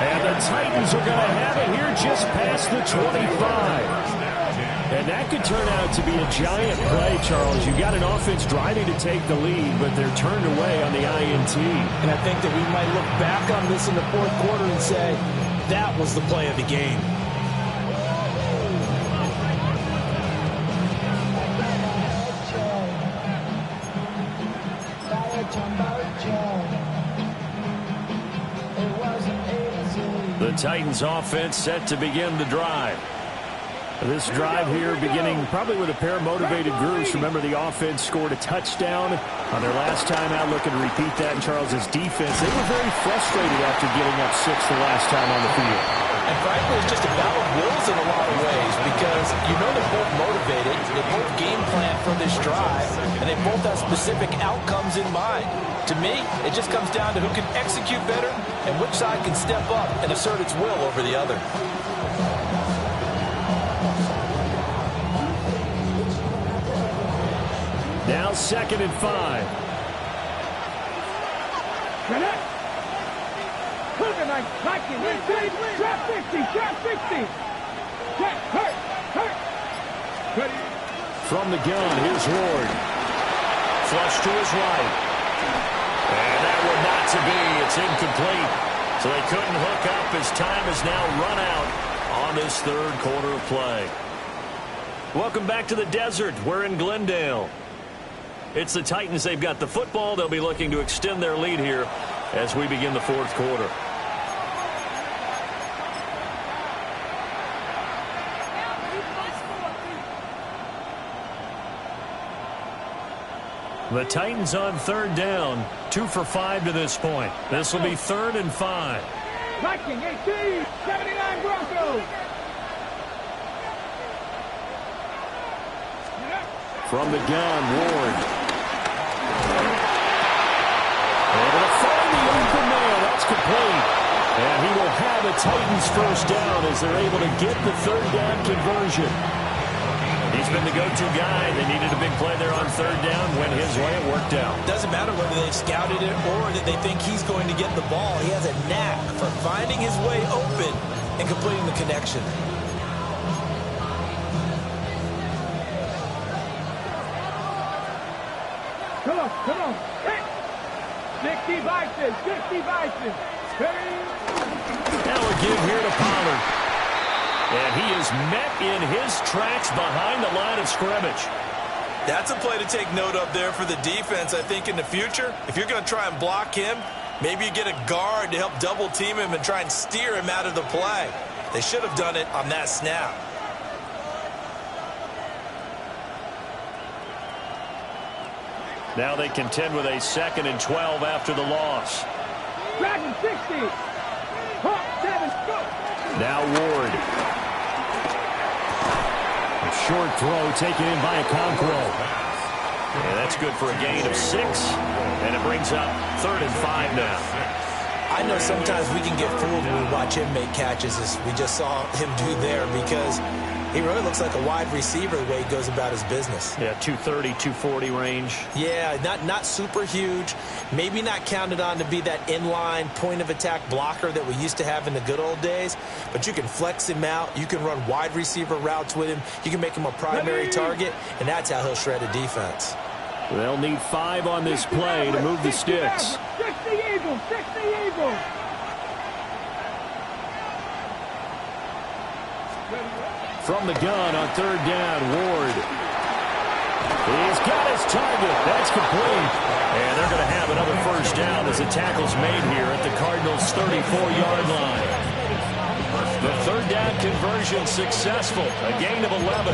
And the Titans are going to have it here just past the 25. And that could turn out to be a giant play, Charles. You've got an offense driving to take the lead, but they're turned away on the INT. And I think that we might look back on this in the fourth quarter and say, that was the play of the game. The Titans offense set to begin the drive. This drive here beginning probably with a pair of motivated groups. Remember, the offense scored a touchdown On their last time out, looking to repeat that in Charles's defense, they were very frustrated after giving up 6 the last time on the field. And frankly, it's just a battle of wills in a lot of ways because you know they're both motivated, they both game plan for this drive, and they both have specific outcomes in mind. To me, it just comes down to who can execute better and which side can step up and assert its will over the other. Now 2nd and 5. Connect. Nice. Trap 60. Trap 60. Check. Hurt. Ready. From the gun, here's Ward. Flush to his right. And that one not to be. It's incomplete. So they couldn't hook up as time is now run out on this third quarter of play. Welcome back to the desert. We're in Glendale. It's the Titans. They've got the football. They'll be looking to extend their lead here as we begin the fourth quarter. The Titans on 3rd down, 2 for 5 to this point. This will be 3rd and 5. Viking 18, 79 Broncos. From the gun, Ward. Able to find the open man. That's complete. And he will have a Titans first down as they're able to get the 3rd down conversion. He's been the go-to guy. They needed a big play there on 3rd down. Went his way. It worked out. Doesn't matter whether they've scouted it or that they think he's going to get the ball. He has a knack for finding his way open and completing the connection. Come on. 60 Bison. Now a give here to Pollard. And he is met in his tracks behind the line of scrimmage. That's a play to take note of there for the defense, I think, in the future. If you're going to try and block him, maybe you get a guard to help double team him and try and steer him out of the play. They should have done it on that snap. Now they contend with a 2nd and 12 after the loss. Dragon 60. Hawk 7. Go. Now Ward. A short throw taken in by Okonkwo. And that's good for a gain of 6. And it brings up 3rd and 5 now. I know sometimes we can get fooled when we watch him make catches, as we just saw him do there, because he really looks like a wide receiver the way he goes about his business. Yeah, 230, 240 range. Yeah, not super huge. Maybe not counted on to be that inline point-of-attack blocker that we used to have in the good old days. But you can flex him out. You can run wide receiver routes with him. You can make him a primary target, and that's how he'll shred a defense. They'll need 5 on this play to move the sticks. 60 Eagles. From the gun on 3rd down, Ward. He's got his target. That's complete. And they're going to have another first down as the tackle's made here at the Cardinals' 34-yard line. The 3rd down conversion successful. A gain of 11.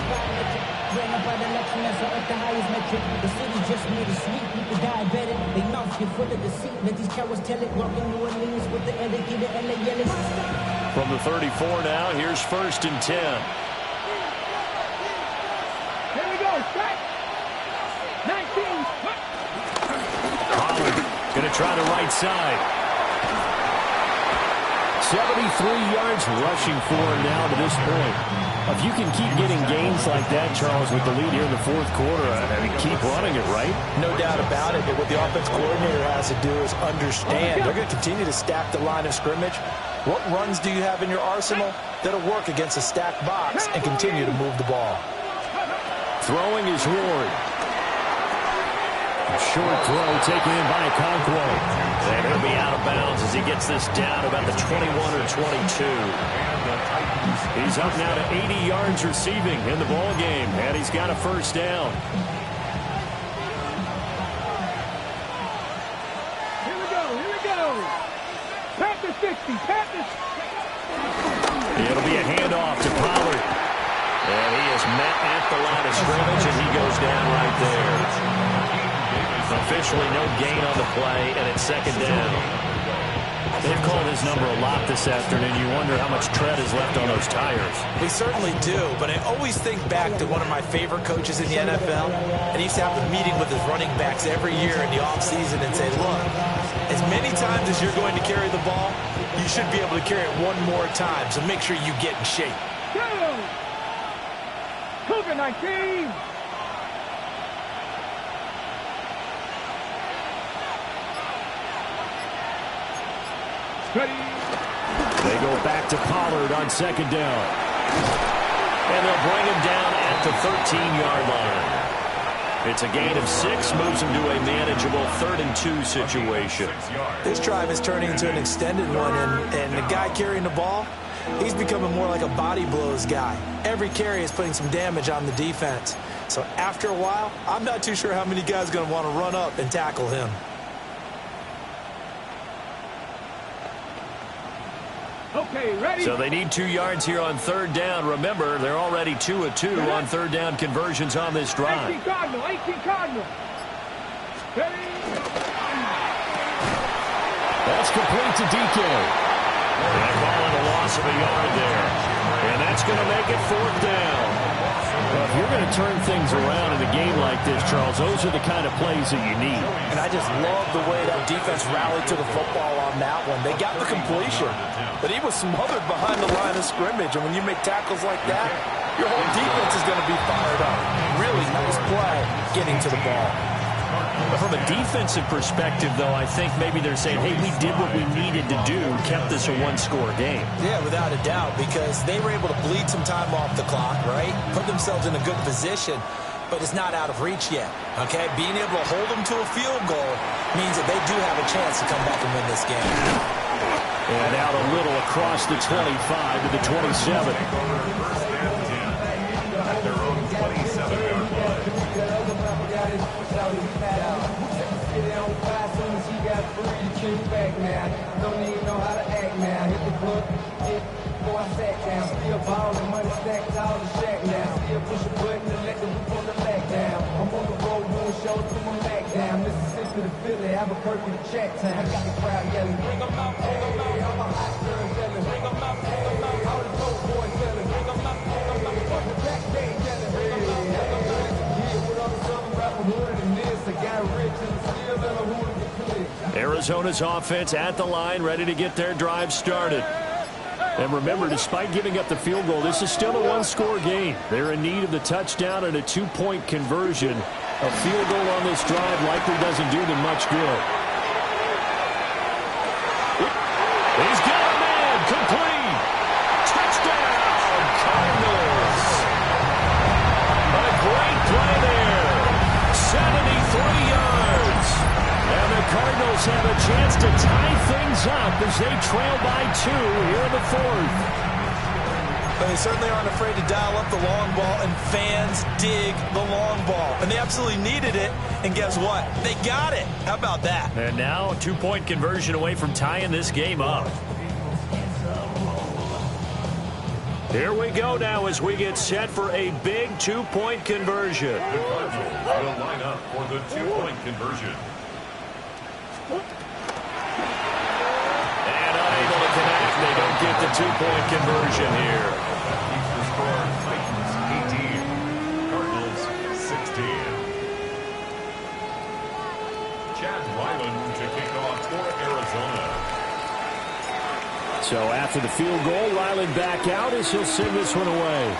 From the 34 now, here's 1st and 10. Here we go. Strike. 19. Pollard going to try the right side. 73 yards rushing for him now to this point. If you can keep getting gains like that, Charles, with the lead here in the 4th quarter, I mean, keep running it, right? No doubt about it. But what the offense coordinator has to do is understand they're going to continue to stack the line of scrimmage. What runs do you have in your arsenal that'll work against a stacked box and continue to move the ball? Throwing is Ward. A short throw taken in by Okonkwo. And he'll be out of bounds as he gets this down about the 21 or 22. He's up now to 80 yards receiving in the ball game, and he's got a first down. Here we go. Panthers 60. It'll be a handoff to Pollard. And he is met at the line of scrimmage, and he goes down right there. Officially no gain on the play, and it's second down. They've called his number a lot this afternoon. You wonder how much tread is left on those tires. We certainly do, but I always think back to one of my favorite coaches in the NFL, and he used to have a meeting with his running backs every year in the offseason and say, look, as many times as you're going to carry the ball, you should be able to carry it one more time, so make sure you get in shape. Cougar 19. Ready. They go back to Pollard on second down. And they'll bring him down at the 13-yard line. It's a gain of 6, moves him to a manageable 3rd-and-2 situation. This drive is turning into an extended one, and the guy carrying the ball, he's becoming more like a body blows guy. Every carry is putting some damage on the defense. So after a while, I'm not too sure how many guys are going to want to run up and tackle him. Okay, ready. So they need 2 yards here on 3rd down. Remember, they're already 2 of 2 on 3rd down conversions on this drive. 18 Cardinal, 18 Cardinal. Ready. That's complete to DK. And calling a loss of a yard there. And that's going to make it 4th down. Well, if you're going to turn things around in a game like this, Charles, those are the kind of plays that you need. And I just love the way that defense rallied to the football on that one. They got the completion, but he was smothered behind the line of scrimmage. And when you make tackles like that, your whole defense is going to be fired up. Really nice play getting to the ball. From a defensive perspective, though, I think maybe they're saying, hey, we did what we needed to do, kept this a one-score game. Yeah, without a doubt, because they were able to bleed some time off the clock, right? Put themselves in a good position, but it's not out of reach yet, okay? Being able to hold them to a field goal means that they do have a chance to come back and win this game. And out a little across the 25 to the 27. At their own 27-yard line. Arizona's offense at the line, ready to get their drive started. And remember, despite giving up the field goal, this is still a one-score game. They're in need of the touchdown and a 2-point conversion. A field goal on this drive likely doesn't do them much good. He's got a man, complete. Touchdown, Cardinals. A great play there. 73 yards. And the Cardinals have a chance to tie things up as they trail by 2 here in the 4th. But they certainly aren't afraid to dial up the long ball, and fans dig the long ball. And they absolutely needed it, and guess what? They got it. How about that? And now a 2-point conversion away from tying this game up. Here we go now as we get set for a big 2-point conversion. The Cardinals will line up for the 2-point conversion. And unable to connect. They don't get the 2-point conversion here. Keeps the score Titans 18, Cardinals 16. Chad Ryland to kick off for Arizona. So after the field goal, Ryland back out as he'll send this one away.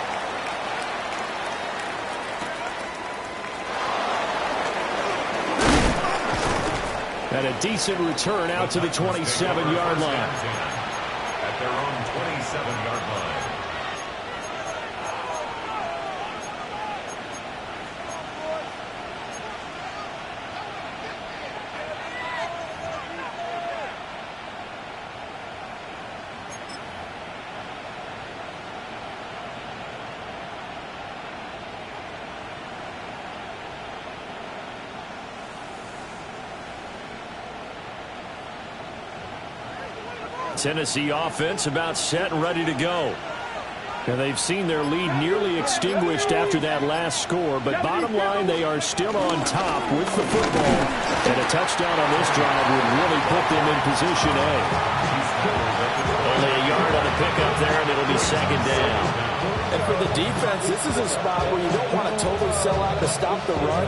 And a decent return out to the 27-yard line. At their own 27-yard line. Tennessee offense about set and ready to go. And they've seen their lead nearly extinguished after that last score, but bottom line, they are still on top with the football, and a touchdown on this drive would really put them in position A. Only a yard on the pickup there, and it'll be second down. And for the defense, this is a spot where you don't want to totally sell out to stop the run,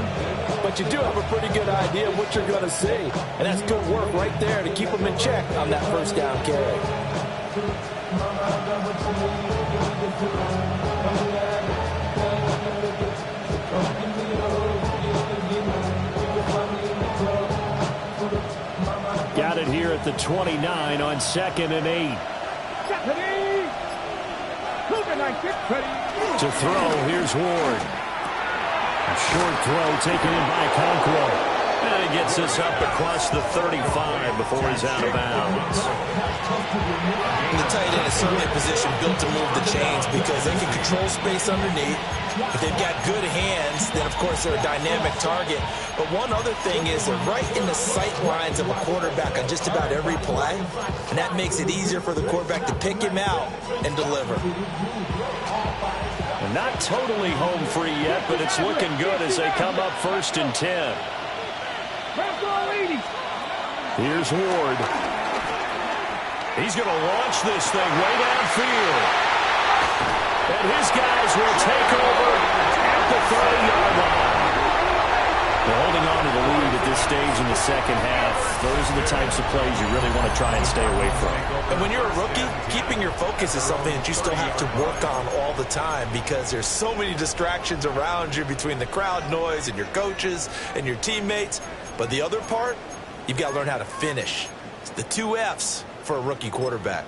but you do have a pretty good idea of what you're going to see. And that's good work right there to keep them in check on that first down carry. Got it here at the 29 on 2nd and 8. To throw, here's Ward. A short throw taken in by Conquo. And he gets this up across the 35 before he's out of bounds. The tight end is certainly a position built to move the chains because they can control space underneath. If they've got good hands, then of course they're a dynamic target. But one other thing is they're right in the sight lines of a quarterback on just about every play. And that makes it easier for the quarterback to pick him out and deliver. And not totally home free yet, but it's looking good as they come up 1st and 10. Here's Ward. He's going to launch this thing way downfield. And his guys will take over at the 30-yard line. They're holding on to the lead at this stage in the second half. Those are the types of plays you really want to try and stay away from. And when you're a rookie, keeping your focus is something that you still have to work on all the time because there's so many distractions around you between the crowd noise and your coaches and your teammates. But the other part, you've got to learn how to finish. It's the 2 F's for a rookie quarterback.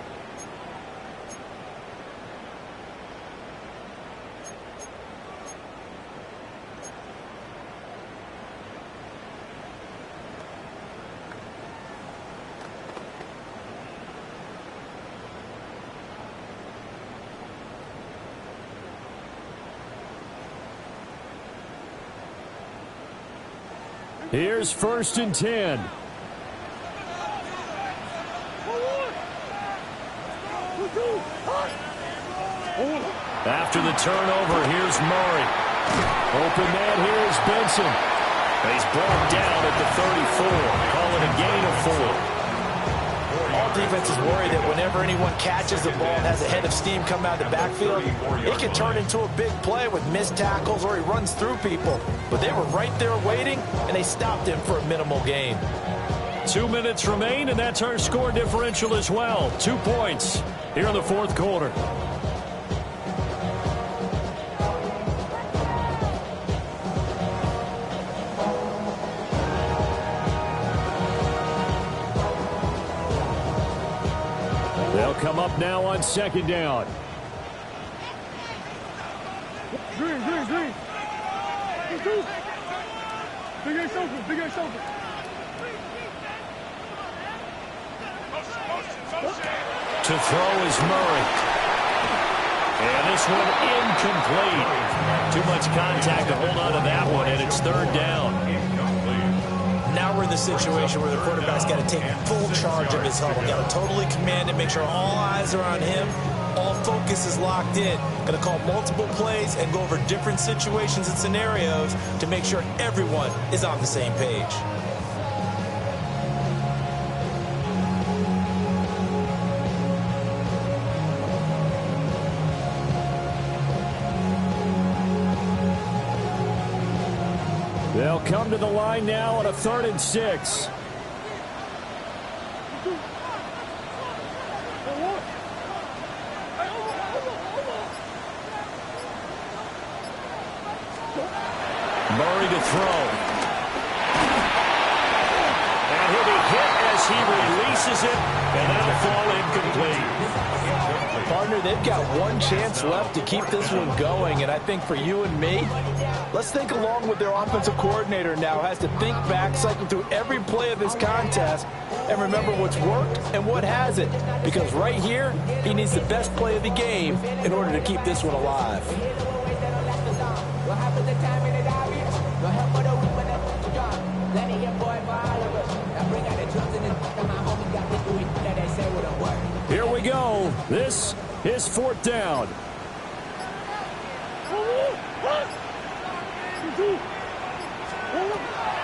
Here's 1st and 10. After the turnover, here's Murray. Open man, here's Benson. He's brought down at the 34. Call it a gain of 4. All defenses worry that whenever anyone catches the ball and has a head of steam come out of the backfield, it can turn into a big play with missed tackles or he runs through people. But they were right there waiting, and they stopped him for a minimal gain. 2 minutes remain, and that's our score differential as well. 2 points here in the 4th quarter. They'll come up now on 2nd down. Green. Big ass shoulder. To throw is Murray. And this one incomplete. Too much contact to hold on to that one, and it's 3rd down. Now we're in the situation where the quarterback's got to take full charge of his huddle. Got to totally command it, make sure all eyes are on him. All focus is locked in. Going to call multiple plays and go over different situations and scenarios to make sure everyone is on the same page. They'll come to the line now on a 3rd and 6. Murray to throw. And he'll be hit as he releases it, and that'll fall incomplete. Partner, they've got one chance left to keep this one going, and I think for you and me, let's think along with their offensive coordinator now, has to think back, cycle through every play of this contest, and remember what's worked and what hasn't. Because right here, he needs the best play of the game in order to keep this one alive. Here we go. This is 4th down.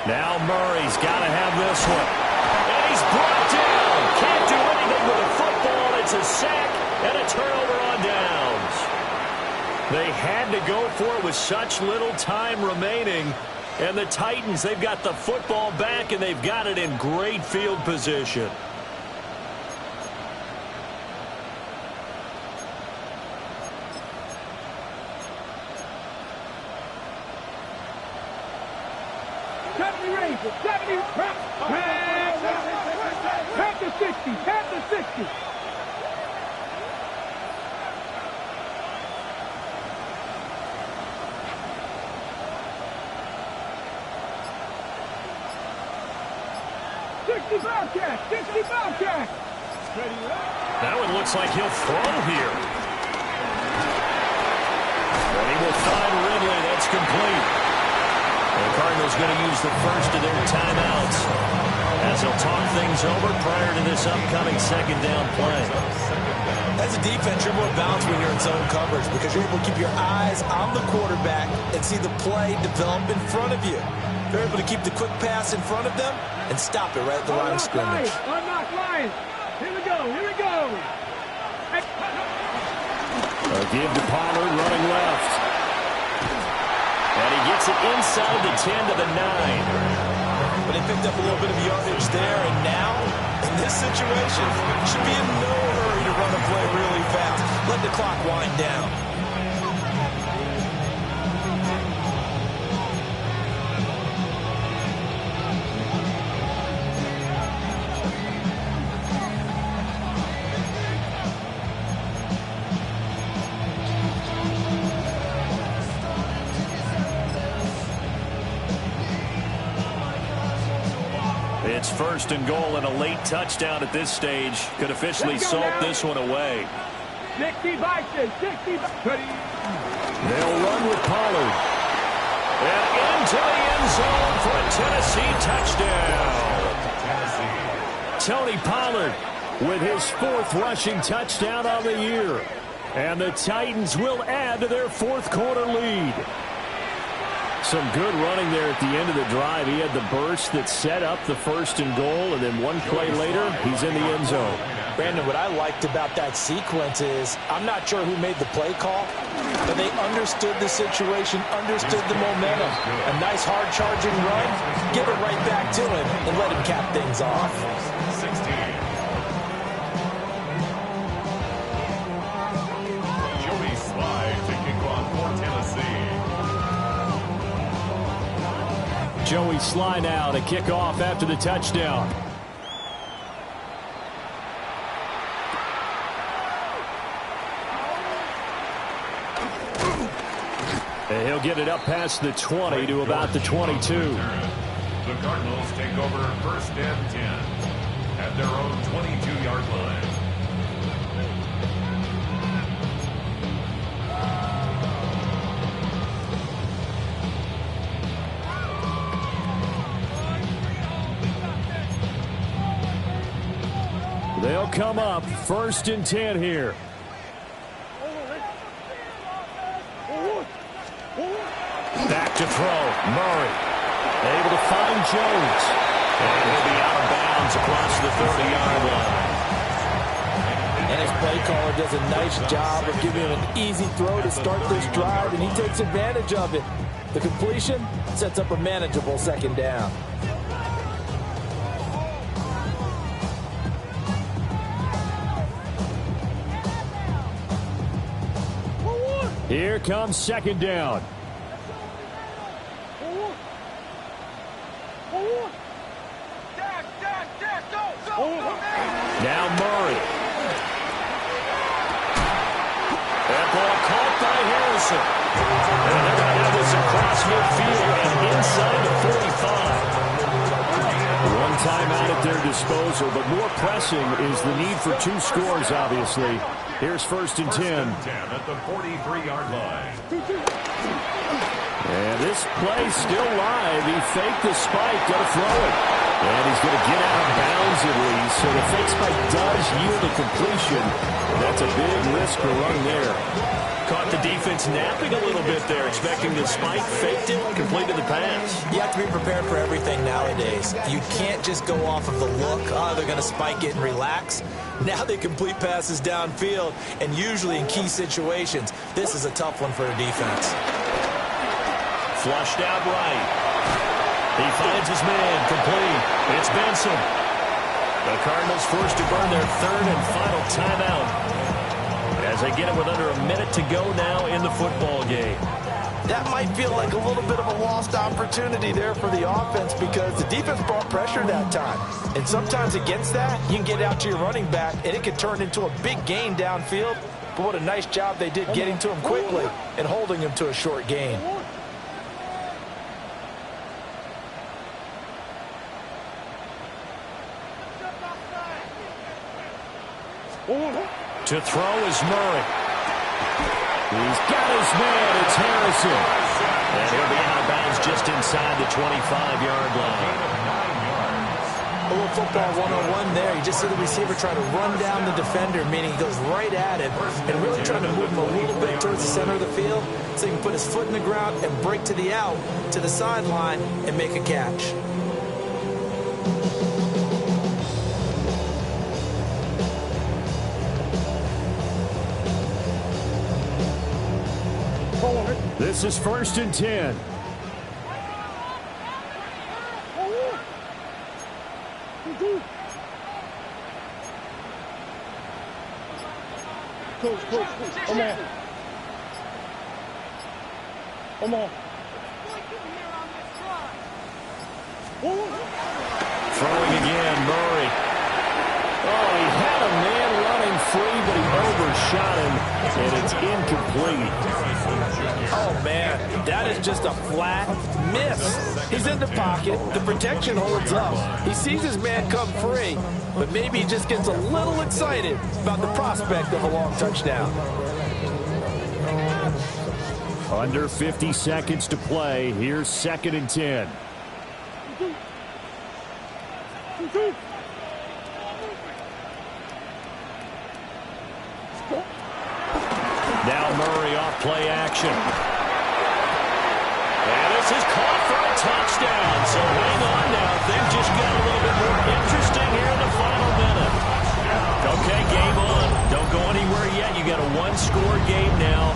Now Murray's got to have this one. And he's brought down. Can't do anything with a football. It's a sack and a turnover on downs. They had to go for it with such little time remaining. And the Titans, they've got the football back, and they've got it in great field position. Tap the 60, tap the 60. That one looks like he'll throw here. And he will find Ridley. That's complete. The Cardinals going to use the first of their timeouts as they'll talk things over prior to this upcoming second down play. As a defense, you're more balanced when you're in zone coverage because you're able to keep your eyes on the quarterback and see the play develop in front of you. You're able to keep the quick pass in front of them and stop it right at the line of scrimmage. Unlock Lions. Here we go. Here we go. A give to Pollard running left. And he gets it inside the 10 to the 9. But he picked up a little bit of yardage there, and now, in this situation, should be in no hurry to run a play really fast. Let the clock wind down. It's first and goal, and a late touchdown at this stage could officially salt this one away. 60 Bison, 60 They'll run with Pollard. And into the end zone for a Tennessee touchdown. Tony Pollard with his 4th rushing touchdown on the year. And the Titans will add to their 4th quarter lead. Some good running there at the end of the drive. He had the burst that set up the first and goal, and then one play later, he's in the end zone. Brandon, what I liked about that sequence is I'm not sure who made the play call, but they understood the situation, understood the momentum. A nice hard-charging run, give it right back to him, and let him cap things off. 16. Joey Slye to kick off for Tennessee. Joey Slye now to kick off after the touchdown. And he'll get it up past the 20 to about the 22. The Cardinals take over first and 10 at their own 22-yard line. They'll come up first and 10 here. Back to throw. Murray able to find Jones. And he'll be out of bounds across the 30-yard line. And his play caller does a nice job of giving him an easy throw to start this drive, and he takes advantage of it. The completion sets up a manageable second down. Here comes second down. Now Murray. That ball caught by Harrison. And they're going to have this across midfield and inside the 45. One timeout at their disposal, but more pressing is the need for 2 scores, obviously. Here's first and 10. At the 43-yard line. And this play still live. He faked the spike, going to throw it. And he's going to get out of bounds at least. So the the fake spike does yield a completion. That's a big risk to run there. Caught the defense napping a little bit there, expecting the spike, faked it, completed the pass. You have to be prepared for everything nowadays. You can't just go off of the look, they're going to spike it and relax. Now they complete passes downfield, and usually in key situations, this is a tough one for a defense. Flushed out right. He finds his man, complete. It's Benson. The Cardinals forced to burn their third and final timeout as they get it with under a minute to go now in the football game. That might feel like a little bit of a lost opportunity there for the offense because the defense brought pressure that time. And sometimes against that, you can get out to your running back, and it can turn into a big gain downfield. But what a nice job they did getting to him quickly and holding him to a short gain. To throw is Murray. He's got his man. It's Harrison. And he'll be out of bounds just inside the 25-yard line. A little football 101 there. You just see the receiver try to run down the defender, meaning he goes right at him and really trying to move him a little bit towards the center of the field so he can put his foot in the ground and break to the out, to the sideline, and make a catch. This is 1st and 10. Come on. Come on. Throwing again, Murray. Oh, he had a man running free, but he overshot him, and it's incomplete. Oh, man, that is just a flat miss. He's in the pocket. The protection holds up. He sees his man come free, but maybe he just gets a little excited about the prospect of a long touchdown. Under 50 seconds to play. Here's 2nd and 10. Now Murray off play action. And this is caught for a touchdown. So hang on now. Things just got a little bit more interesting here in the final minute. Okay, game on. Don't go anywhere yet. You got a one-score game now.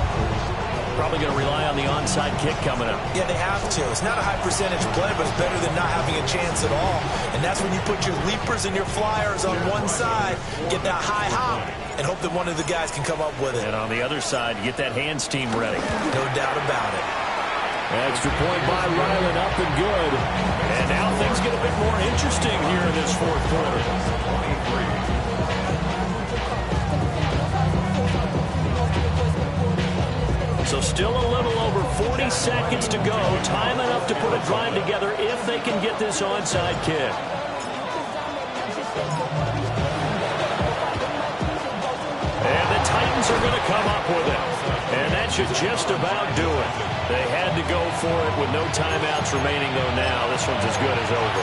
Probably going to rely on the onside kick coming up. Yeah, they have to. It's not a high percentage play, but it's better than not having a chance at all. And that's when you put your leapers and your flyers on one side, get that high hop, and hope that one of the guys can come up with it. And on the other side, get that hands team ready. No doubt about it. Extra point by Ryland, up and good. And now things get a bit more interesting here in this fourth quarter. So still a little over 40 seconds to go. Time enough to put a drive together if they can get this onside kick. And the Titans are going to come up with it. And that should just about do it. They had to go for it with no timeouts remaining, though now. This one's as good as over.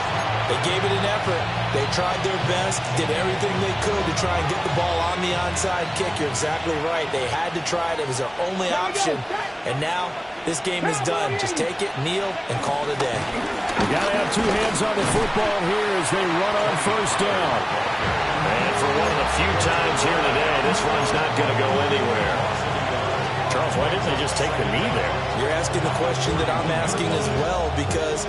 They gave it an effort. They tried their best, did everything they could to try and get the ball on the onside kick. You're exactly right. They had to try it. It was their only option. And now this game is done. Just take it, kneel, and call it a day. You got to have two hands on the football here as they run on 1st down. And for one of the few times here today, this one's not going to go anywhere. Charles, why didn't they just take the knee there? You're asking the question that I'm asking as well, because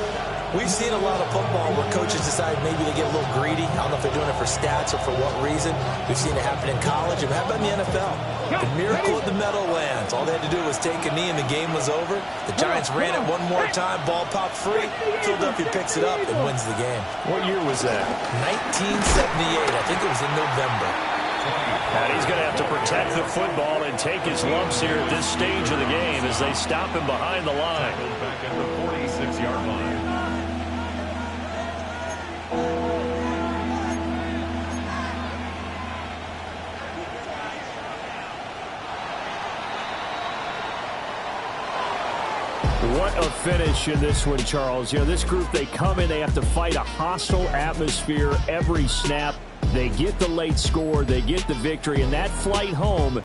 we've seen a lot of football where coaches decide maybe they get a little greedy. I don't know if they're doing it for stats or for what reason. We've seen it happen in college. And how about in the NFL? The miracle at the Meadowlands. All they had to do was take a knee and the game was over. The Giants ran it one more time. Ball popped free. Philadelphia picks it up and wins the game. What year was that? 1978. I think it was in November. And he's going to have to protect the football and take his lumps here at this stage of the game as they stop him behind the line. Back at the 46-yard line. What a finish in this one, Charles. You know, this group, they come in, they have to fight a hostile atmosphere every snap. They get the late score, they get the victory, and that flight home